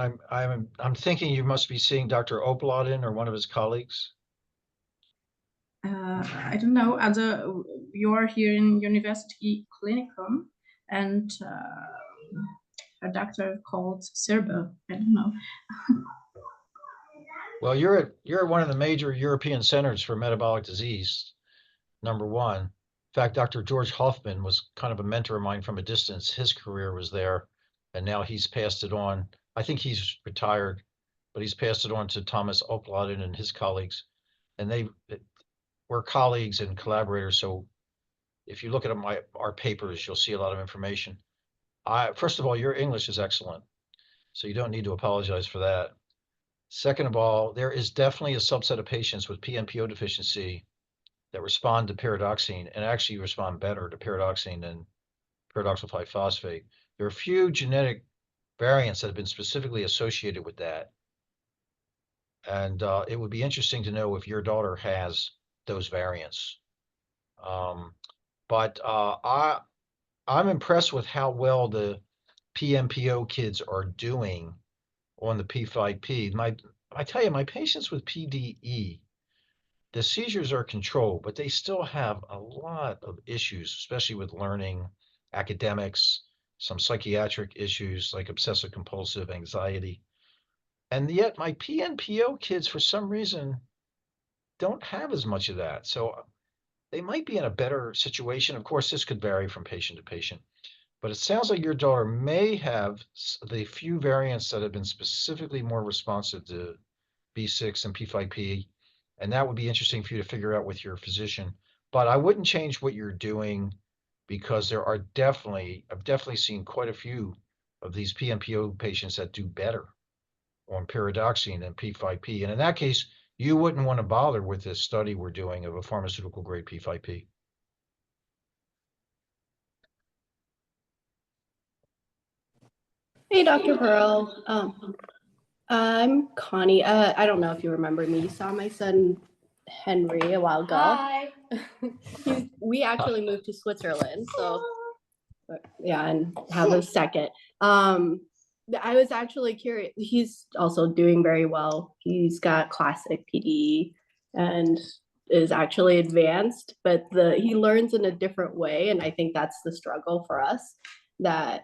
I'm thinking you must be seeing Dr. Opladen or one of his colleagues. I don't know, you're here in University Clinicum, and a doctor called Serbo. I don't know. Well, you're at one of the major European centers for metabolic disease, #1. In fact, Dr. George Hoffman was kind of a mentor of mine from a distance. His career was there, and now he's passed it on. I think he's retired, but he's passed it on to Thomas Opladen and his colleagues. And we're colleagues and collaborators. So if you look at our papers, you'll see a lot of information. First of all, your English is excellent, so you don't need to apologize for that. Second of all, there is definitely a subset of patients with PNPO deficiency that respond to pyridoxine and actually respond better to pyridoxine than pyridoxal 5-phosphate. There are a few genetic variants that have been specifically associated with that. And it would be interesting to know if your daughter has those variants. But I'm impressed with how well the PNPO kids are doing on the P5P. I tell you, my patients with PDE, the seizures are controlled, but they still have a lot of issues, especially with learning, academics, some psychiatric issues like obsessive compulsive anxiety. And yet my PNPO kids, for some reason, don't have as much of that. So they might be in a better situation. Of course, this could vary from patient to patient, but it sounds like your daughter may have the few variants that have been specifically more responsive to B6 and P5P. And that would be interesting for you to figure out with your physician. But I wouldn't change what you're doing because there are I've definitely seen quite a few of these PNPO patients that do better on pyridoxine than P5P. And in that case, you wouldn't want to bother with this study we're doing of a pharmaceutical grade P5P. Hey, Dr. Pearl. I'm Connie. I don't know if you remember me. You saw my son Henry a while ago. Hi. We actually moved to Switzerland, so yeah, and have a second. I was actually curious. He's also doing very well. He's got classic PD and is actually advanced, but he learns in a different way, and I think that's the struggle for us. That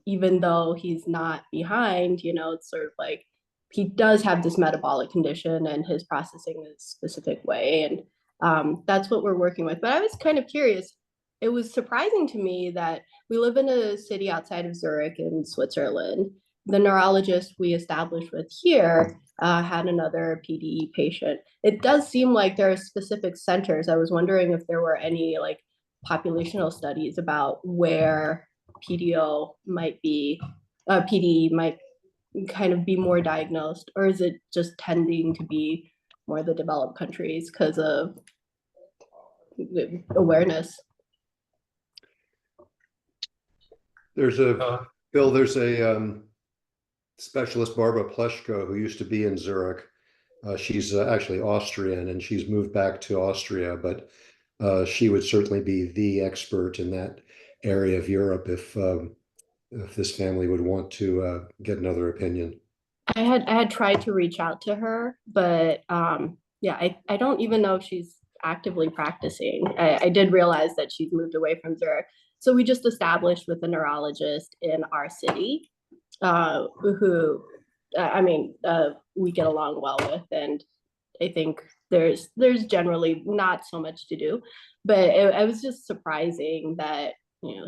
even though he's not behind, it's sort of like he does have this metabolic condition and his processing is a specific way. And that's what we're working with. But I was kind of curious. It was surprising to me that we live in a city outside of Zurich in Switzerland. The neurologist we established with here had another PDE patient. It does seem like there are specific centers. I was wondering if there were any like populational studies about where PDE might kind of be more diagnosed, or is it just tending to be more the developed countries because of awareness? There's a specialist, Barbara Pleschko, who used to be in Zurich. She's actually Austrian, and she's moved back to Austria, but she would certainly be the expert in that area of Europe if this family would want to get another opinion. I had tried to reach out to her, but yeah, I don't even know if she's actively practicing. I did realize that she's moved away from Zurich. So we just established with a neurologist in our city who we get along well with, and I think there's generally not so much to do, but it was just surprising that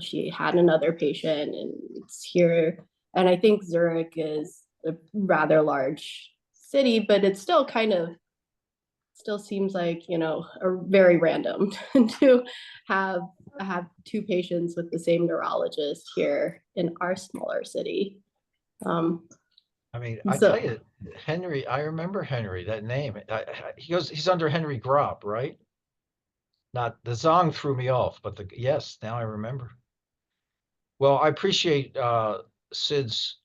she had another patient and it's here. And I think Zurich is a rather large city, but it still seems like a very random to have two patients with the same neurologist here in our smaller city. I mean, I tell you, Henry, I remember Henry, that name. He's under Henry Gropp, right? Not the Zong threw me off, but yes, now I remember. Well, I appreciate Sid's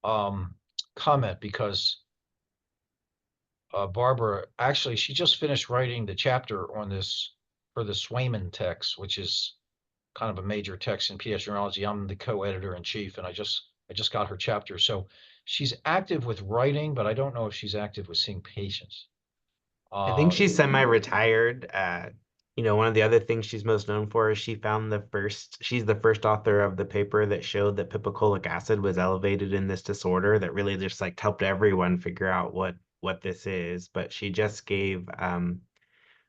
comment because Barbara, actually, she just finished writing the chapter on this for the Swayman text, which is kind of a major text in pediatric neurology. I'm the co-editor in chief, and I just got her chapter. So she's active with writing, but I don't know if she's active with seeing patients. I think she's semi-retired. One of the other things she's most known for is she's the first author of the paper that showed that pipocolic acid was elevated in this disorder, that really just like helped everyone figure out what this is. But she just gave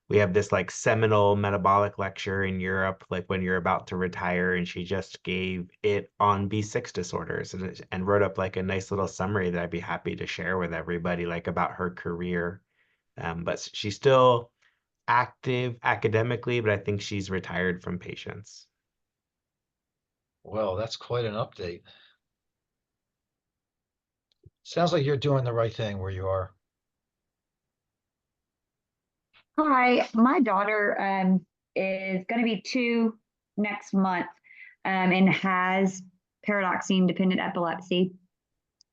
we have this like seminal metabolic lecture in Europe, like when you're about to retire, and she just gave it on B6 disorders and wrote up like a nice little summary that I'd be happy to share with everybody, like about her career. But she's still active academically, but I think she's retired from patients. Well, that's quite an update. Sounds like you're doing the right thing where you are. Hi, my daughter is going to be 2 next month and has pyridoxine dependent epilepsy.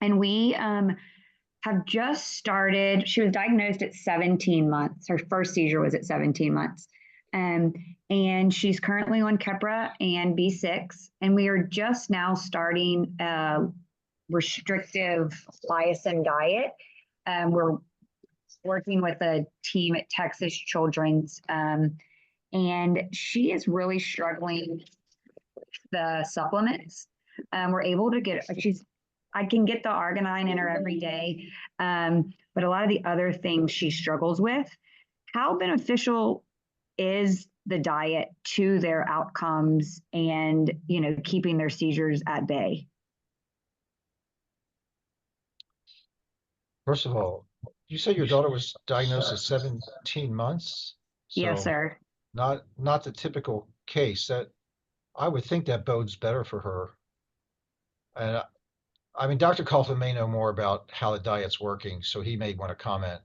And we have just started, she was diagnosed at 17 months. Her first seizure was at 17 months. And she's currently on Keppra and B6. And we are just now starting a restrictive lysin diet. We're working with a team at Texas Children's, and she is really struggling with the supplements. We're able to get, I can get the arginine in her every day. But a lot of the other things she struggles with, how beneficial is the diet to their outcomes and, keeping their seizures at bay? First of all, you said your daughter was diagnosed at 17 months? Yes, So sir. not the typical case. That I would think that bodes better for her. And I mean, Dr. Kaufman may know more about how the diet's working, so he may want to comment.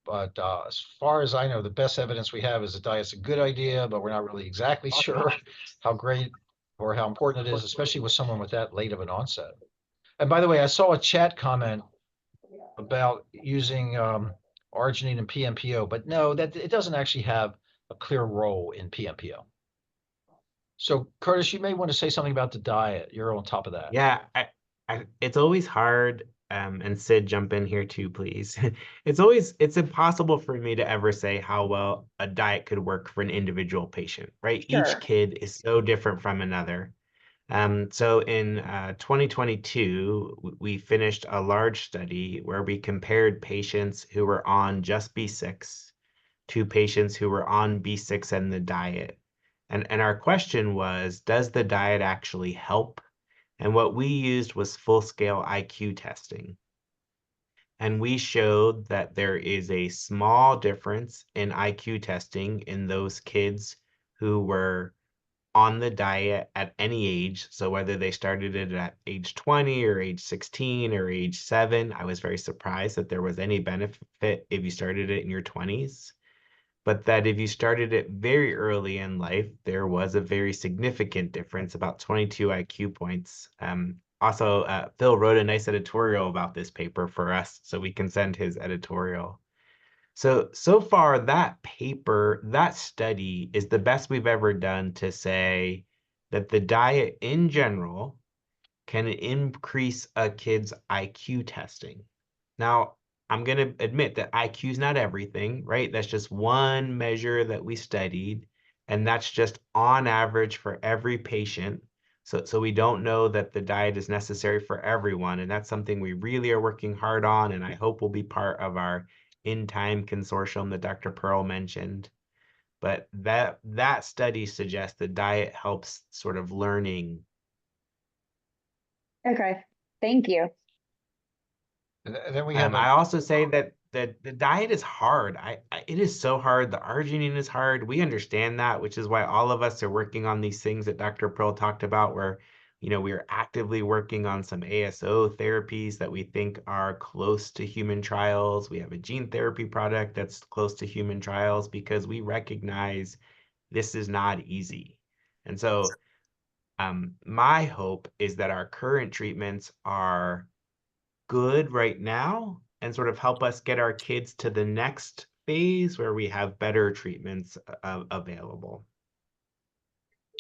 But as far as I know, the best evidence we have is the diet's a good idea, but we're not really exactly sure how great or how important it is, especially with someone with that late of an onset. And by the way, I saw a chat comment about using arginine and PMPO, but no, that it doesn't actually have a clear role in PMPO. So Curtis, you may want to say something about the diet. You're on top of that. Yeah, it's always hard, and Sid, jump in here too, please. It's impossible for me to ever say how well a diet could work for an individual patient, right? Sure. Each kid is so different from another. So in 2022, we finished a large study where we compared patients who were on just B6 to patients who were on B6 and the diet. And our question was, does the diet actually help? And what we used was full-scale IQ testing. And we showed that there is a small difference in IQ testing in those kids who were on the diet at any age. So whether they started it at age 20 or age 16 or age 7, I was very surprised that there was any benefit if you started it in your 20s. But that if you started it very early in life, there was a very significant difference, about 22 IQ points. Also, Phil wrote a nice editorial about this paper for us, so we can send his editorial. So far, that paper, that study is the best we've ever done to say that the diet in general can increase a kid's IQ testing. Now, I'm going to admit that IQ is not everything, right? That's just one measure that we studied, and that's just on average for every patient. So we don't know that the diet is necessary for everyone, and that's something we really are working hard on, and I hope will be part of our In Time consortium that Dr. Pearl mentioned. But that study suggests the diet helps sort of learning. Okay, thank you. And then we have I also say that the diet is hard. It is so hard. The arginine is hard. We understand that, which is why all of us are working on these things that Dr. Pearl talked about, where we are actively working on some ASO therapies that we think are close to human trials. We have a gene therapy product that's close to human trials because we recognize this is not easy. And so my hope is that our current treatments are good right now and sort of help us get our kids to the next phase where we have better treatments available.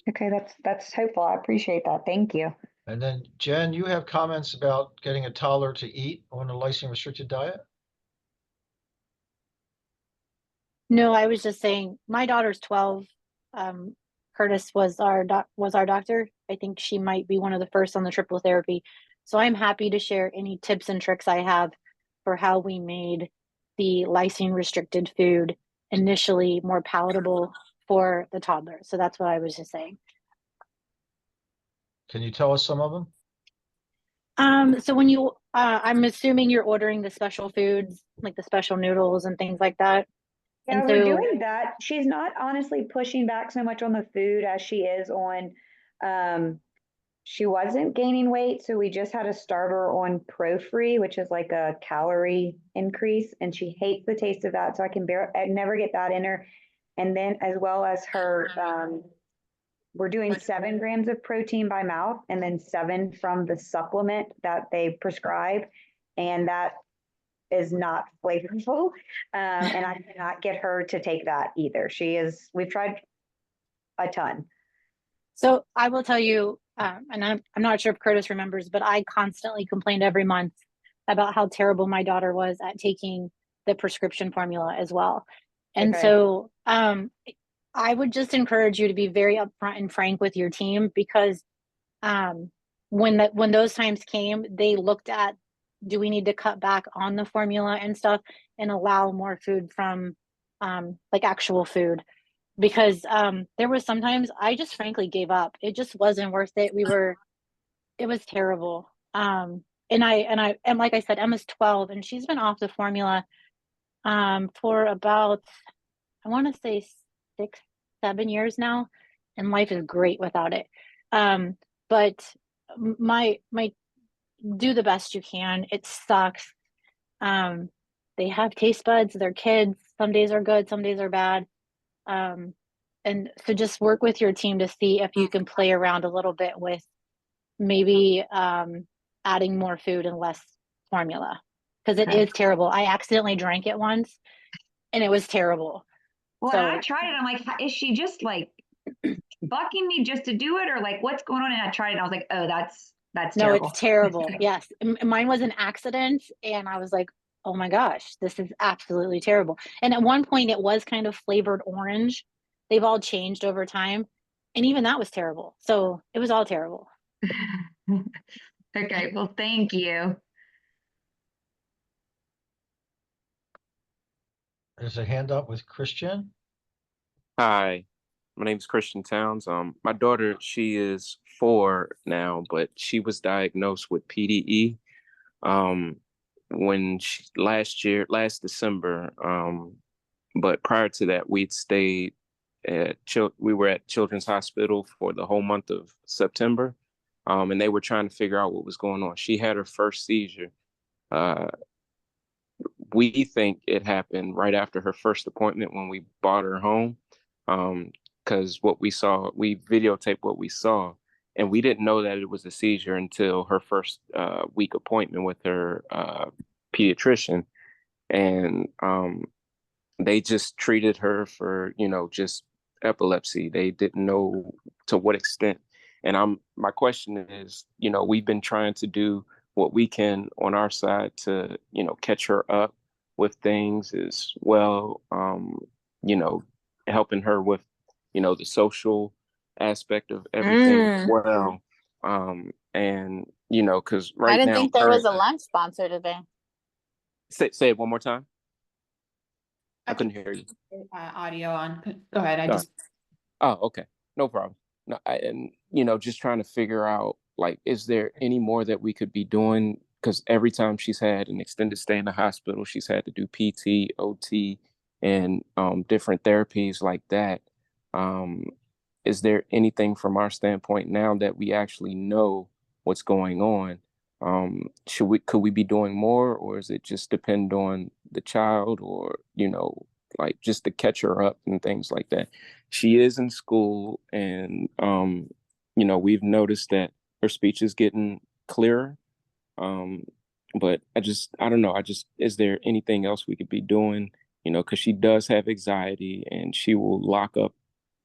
Okay, that's hopeful. I appreciate that. Thank you. And then Jen, you have comments about getting a toddler to eat on a lysine restricted diet? No, I was just saying my daughter's 12. Curtis was our doctor. I think she might be one of the first on the triple therapy. So I'm happy to share any tips and tricks I have for how we made the lysine restricted food initially more palatable for the toddler. So that's what I was just saying. Can you tell us some of them? So when you, I'm assuming you're ordering the special foods, like the special noodles and things like that. Yeah, And we're so- doing that. She's not honestly pushing back so much on the food as she is on, she wasn't gaining weight, so we just had to start her on Pro-Free, which is like a calorie increase, and she hates the taste of that, so I never get that in her. And then as well as her, we're doing 7 grams of protein by mouth and then 7 from the supplement that they prescribe, and that is not flavorful. And I cannot get her to take that either. We've tried a ton. So I will tell you, and I'm not sure if Curtis remembers, but I constantly complained every month about how terrible my daughter was at taking the prescription formula as well. And Okay. so I would just encourage you to be very upfront and frank with your team, because when those times came, they looked at, do we need to cut back on the formula and stuff and allow more food from like actual food? Because there was sometimes I just frankly gave up. It just wasn't worth it. It was terrible. And like I said, Emma's 12 and she's been off the formula for about, I want to say 6, 7 years now, and life is great without it. But my do the best you can. It sucks. They have taste buds, they're kids. Some days are good, some days are bad. And so just work with your team to see if you can play around a little bit with maybe adding more food and less formula, because it Okay. is terrible. I accidentally drank it once and it was terrible. Well, So- and I tried it. I'm like, is she just like bucking me just to do it, or like what's going on? And I tried it. And I was like, oh, that's No, terrible. it's terrible. Yes. Mine was an accident and I was like, oh my gosh, this is absolutely terrible. And at one point it was kind of flavored orange. They've all changed over time. And even that was terrible. So it was all terrible. Okay, well, thank you. There's a hand up with Christian. Hi, my name is Christian Towns. My daughter, she is 4 now, but she was diagnosed with PDE when last December. But prior to that, we were at Children's Hospital for the whole month of September, and they were trying to figure out what was going on. She had her first seizure. We think it happened right after her first appointment when we brought her home. Because we videotaped what we saw, and we didn't know that it was a seizure until her first week appointment with her pediatrician. And they just treated her for, just epilepsy. They didn't know to what extent. And my question is, we've been trying to do what we can on our side to, catch her up with things as well. Helping her with, the social aspect of everything as well. And, because right now. I didn't think there was a currently- lunch sponsor today. Say it one more time. I couldn't hear you. Audio on. Go ahead. Oh, okay. No problem. No, and just trying to figure out, like, is there any more that we could be doing? Because every time she's had an extended stay in the hospital, she's had to do PT, OT, and different therapies like that. Is there anything from our standpoint now that we actually know what's going on? Could we be doing more, or is it just depend on the child, or like just to catch her up and things like that? She is in school, and we've noticed that her speech is getting clearer. But I don't know. Is there anything else we could be doing? Because she does have anxiety, and she will lock up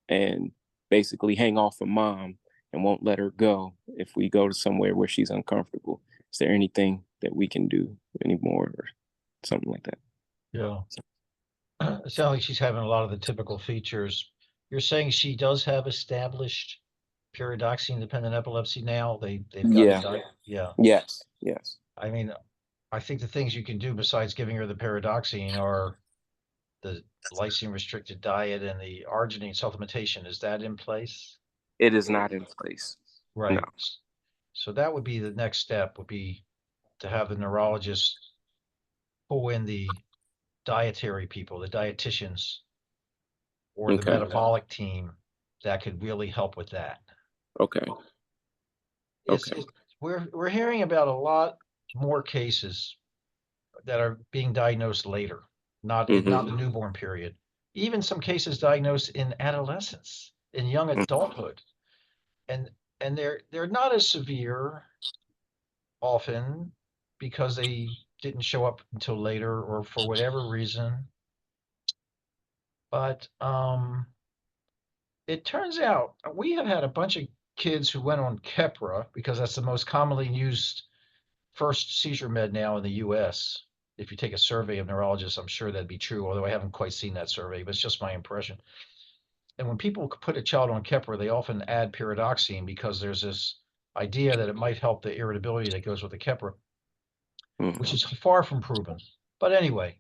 and basically hang off of mom and won't let her go if we go to somewhere where she's uncomfortable. Is there anything that we can do anymore, or something like that? Yeah. It sounds like she's having a lot of the typical features. You're saying she does have established pyridoxine-dependent epilepsy now? They've got Yeah. yeah. Yes. I mean, I think the things you can do besides giving her the pyridoxine are the lysine-restricted diet and the arginine supplementation. Is that in place? It is not in place. Right. No. So that would be the next step, would be to have the neurologist pull in the dietary people, the dietitians, or the Okay. metabolic team that could really help with that. Okay. We're hearing about a lot more cases that are being diagnosed later, not the newborn period. Even some cases diagnosed in adolescence, in young adulthood, and they're not as severe often because they didn't show up until later or for whatever reason. But it turns out we have had a bunch of kids who went on Keppra because that's the most commonly used first seizure med now in the US. If you take a survey of neurologists, I'm sure that'd be true, although I haven't quite seen that survey, but it's just my impression. And when people put a child on Keppra, they often add pyridoxine because there's this idea that it might help the irritability that goes with the Keppra, Mhm. which is far from proven. But anyway,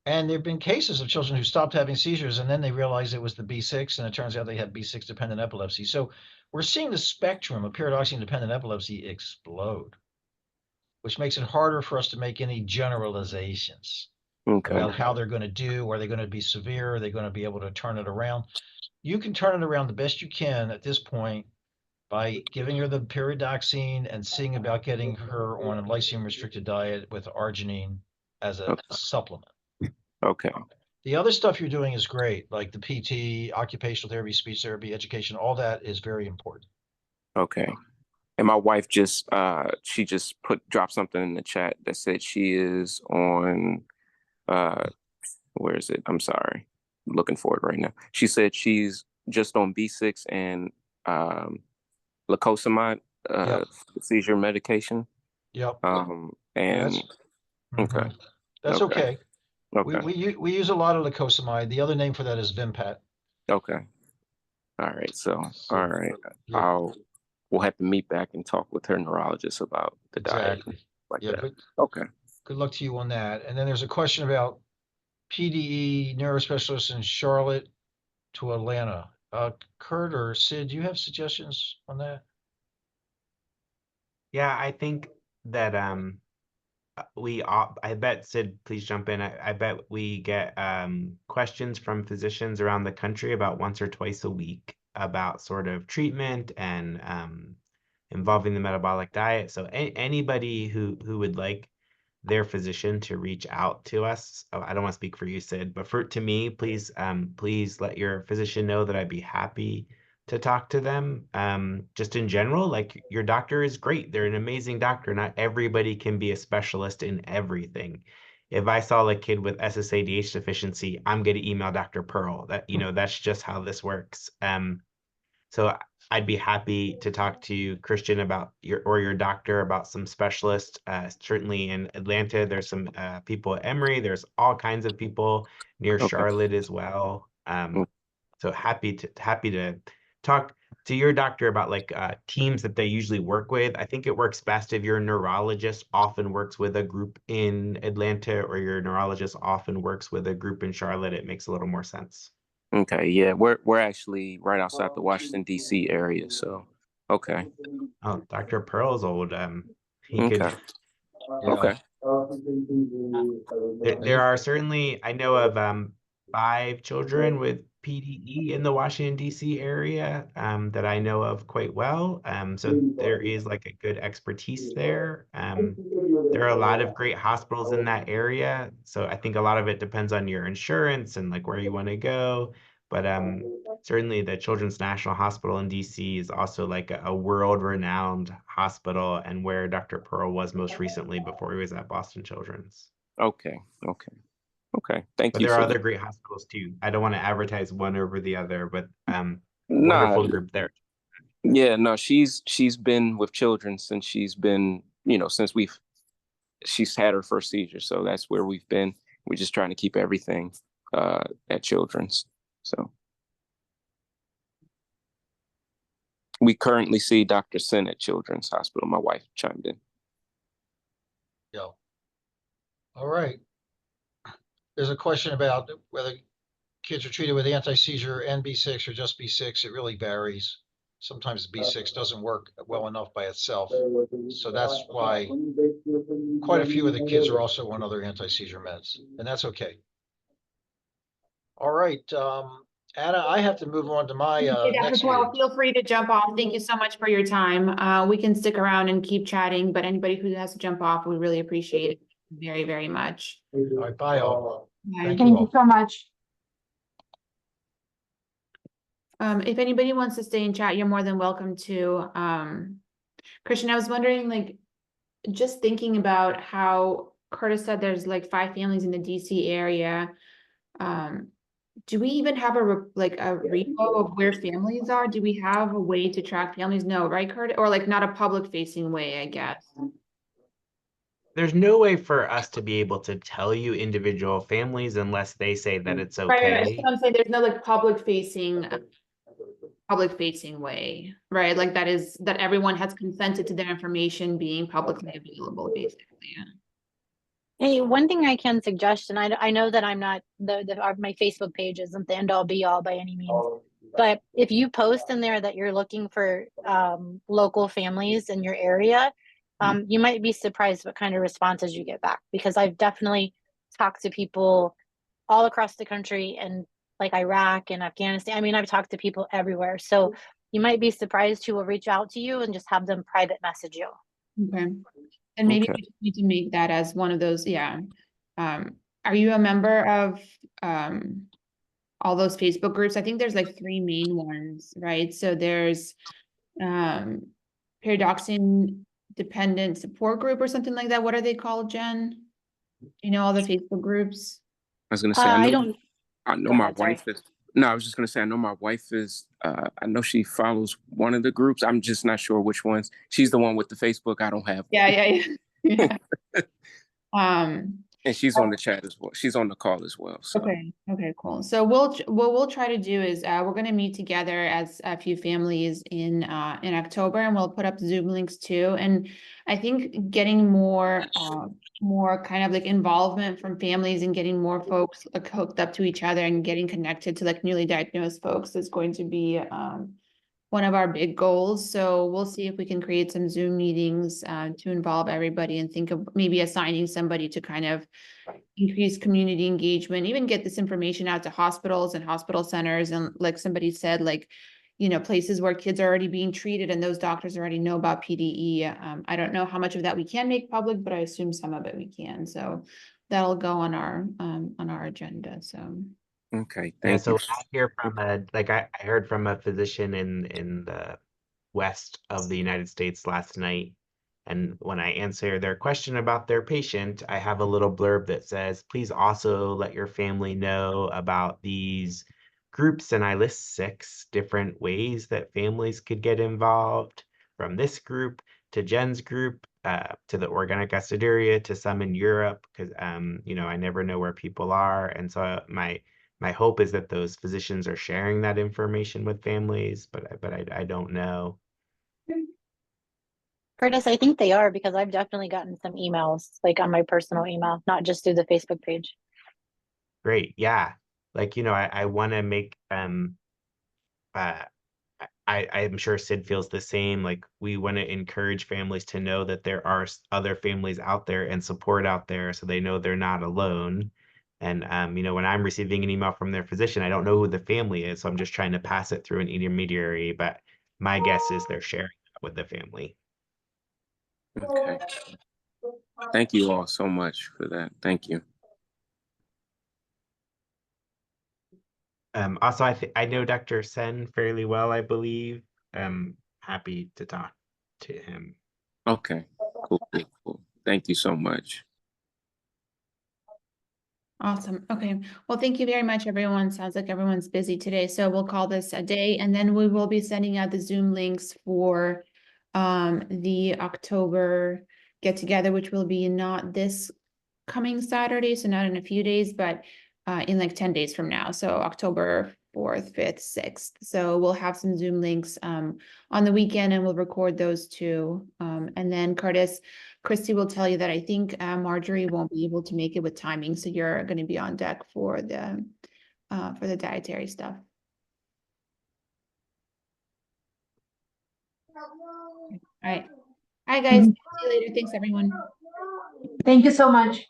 and there have been cases of children who stopped having seizures and then they realized it was the B6, and it turns out they had B6 dependent epilepsy. So we're seeing the spectrum of pyridoxine dependent epilepsy explode, which makes it harder for us to make any generalizations Okay. about how they're going to do. Are they going to be severe? Are they going to be able to turn it around? You can turn it around the best you can at this point by giving her the pyridoxine and seeing about getting her on a lyceum restricted diet with arginine as a Okay. supplement. Okay. The other stuff you're doing is great, like the PT, occupational therapy, speech therapy, education, all that is very important. Okay. And my wife just she just dropped something in the chat that said she is on where is it? I'm sorry. I'm looking for it right now. She said she's just on B6 and lacosamide Yep. seizure medication. Yep. And okay. That's okay. Okay. We use a lot of lacosamide. The other name for that is Vimpat. Okay. All right. So all right. Yeah. We'll have to meet back and talk with her neurologist about the diet. Exactly. Like Yeah. that. Okay. Good luck to you on that. And then there's a question about PDE neurospecialist in Charlotte to Atlanta. Kurt or Sid, do you have suggestions on that? Yeah, I think that I bet Sid, please jump in. I bet we get questions from physicians around the country about once or twice a week about sort of treatment and involving the metabolic diet. So anybody who would like their physician to reach out to us. I don't want to speak for you, Sid, but to me, please let your physician know that I'd be happy to talk to them. Just in general, like your doctor is great. They're an amazing doctor. Not everybody can be a specialist in everything. If I saw a kid with SSADH deficiency, I'm going to email Dr. Pearl. That's just how this works. So I'd be happy to talk to Christian about your doctor about some specialists. Certainly in Atlanta, there's some people at Emory. There's all kinds of people near Charlotte as well. So happy to talk to your doctor about teams that they usually work with. I think it works best if your neurologist often works with a group in Atlanta or your neurologist often works with a group in Charlotte. It makes a little more sense. Okay, yeah, we're actually right outside the Washington D.C. area, so okay. Oh, Dr. Pearl's old. He Okay. could. Okay. There are certainly, I know of 5 children with PDE in the Washington D.C. area that I know of quite well. So there is a good expertise there. There are a lot of great hospitals in that area. So I think a lot of it depends on your insurance and where you want to go. But certainly the Children's National Hospital in DC is also a world-renowned hospital, and where Dr. Pearl was most recently before he was at Boston Children's. Okay. Thank But you there are for other that. great hospitals too. I don't want to advertise one over the other, but Nah, wonderful group there. yeah, no, she's been with children since she's been, since she's had her first seizure. So that's where we've been. We're just trying to keep everything at Children's. So we currently see Dr. Sin at Children's Hospital. My wife chimed in. Yeah. All right. There's a question about whether kids are treated with anti-seizure and B6 or just B6. It really varies. Sometimes B6 doesn't work well enough by itself. So that's why quite a few of the kids are also on other anti-seizure meds, and that's okay. All right. Anna, I have to move on to my next meeting. Feel free to jump off. Thank you so much for your time. We can stick around and keep chatting, but anybody who has to jump off, we really appreciate it very, very much. All right, bye all. Bye. Thank you all. so much. If anybody wants to stay and chat, you're more than welcome to. Christian, I was wondering, just thinking about how Curtis said there's 5 families in the DC area. Do we even have a repo of where families are? Do we have a way to track families? No, right, Curtis? Or not a public facing way, I guess. There's no way for us to be able to tell you individual families unless they say that it's Right, okay. I'm saying there's no public facing public facing way, right? Like that everyone has consented to their information being publicly available, basically. Yeah. Hey, one thing I can suggest, and I know that I'm not my Facebook page isn't the end all be all by any means, but if you post in there that you're looking for local families in your area, you might be surprised what kind of responses you get back, because I've definitely talked to people all across the country and like Iraq and Afghanistan. I mean, I've talked to people everywhere. So you might be surprised who will reach out to you and just have them private message you. Okay. And maybe Okay. we just need to make that as one of those, yeah. Are you a member of all those Facebook groups? I think there's like 3 main ones, right? So there's Paradoxine Dependent Support Group or something like that. What are they called, Jen? You know all the Facebook groups? I was gonna say, I don't. I know Go my ahead, sorry. wife is. No, I was just gonna say, I know my wife is. I know she follows one of the groups. I'm just not sure which ones. She's the one with the Facebook. I don't have. Yeah. Yeah. And she's on the chat as well. She's on the call as well. So. Okay, cool. So what we'll try to do is we're going to meet together as a few families in October, and we'll put up Zoom links too. And I think getting more kind of like involvement from families and getting more folks like hooked up to each other and getting connected to like newly diagnosed folks is going to be one of our big goals. So we'll see if we can create some Zoom meetings to involve everybody and think of maybe assigning somebody to kind of increase community engagement, even get this information out to hospitals and hospital centers. And like somebody said, like, you know, places where kids are already being treated and those doctors already know about PDE. I don't know how much of that we can make public, but I assume some of it we can. So that'll go on our agenda. So. Okay, Yeah, thank so you. I hear from I heard from a physician in the west of the United States last night, and when I answer their question about their patient, I have a little blurb that says, please also let your family know about these groups, and I list 6 different ways that families could get involved, from this group to Jen's group, to the organic aciduria, to some in Europe, because you know, I never know where people are, and so my hope is that those physicians are sharing that information with families, but I don't know. Curtis, I think they are, because I've definitely gotten some emails like on my personal email, not just through the Facebook page. Great, yeah. Like, you know, I want to make I'm sure Sid feels the same. Like, we want to encourage families to know that there are other families out there and support out there, so they know they're not alone. And you know, when I'm receiving an email from their physician, I don't know who the family is, so I'm just trying to pass it through an intermediary. But my guess is they're sharing that with the family. Okay. Thank you all so much for that. Thank you. Also, I know Dr. Sen fairly well, I believe. I'm happy to talk to him. Okay. Cool. Thank you so much. Awesome. Okay. Well, thank you very much, everyone. Sounds like everyone's busy today. So we'll call this a day, and then we will be sending out the Zoom links for the October get together, which will be not this coming Saturday, so not in a few days, but in like 10 days from now. So October 4th, 5th, 6th. So we'll have some Zoom links on the weekend, and we'll record those too. And then Christy will tell you that I think Marjorie won't be able to make it with timing. So you're going to be on deck for the dietary stuff. All right. Hi, guys. See you later. Thanks, everyone. Thank you so much.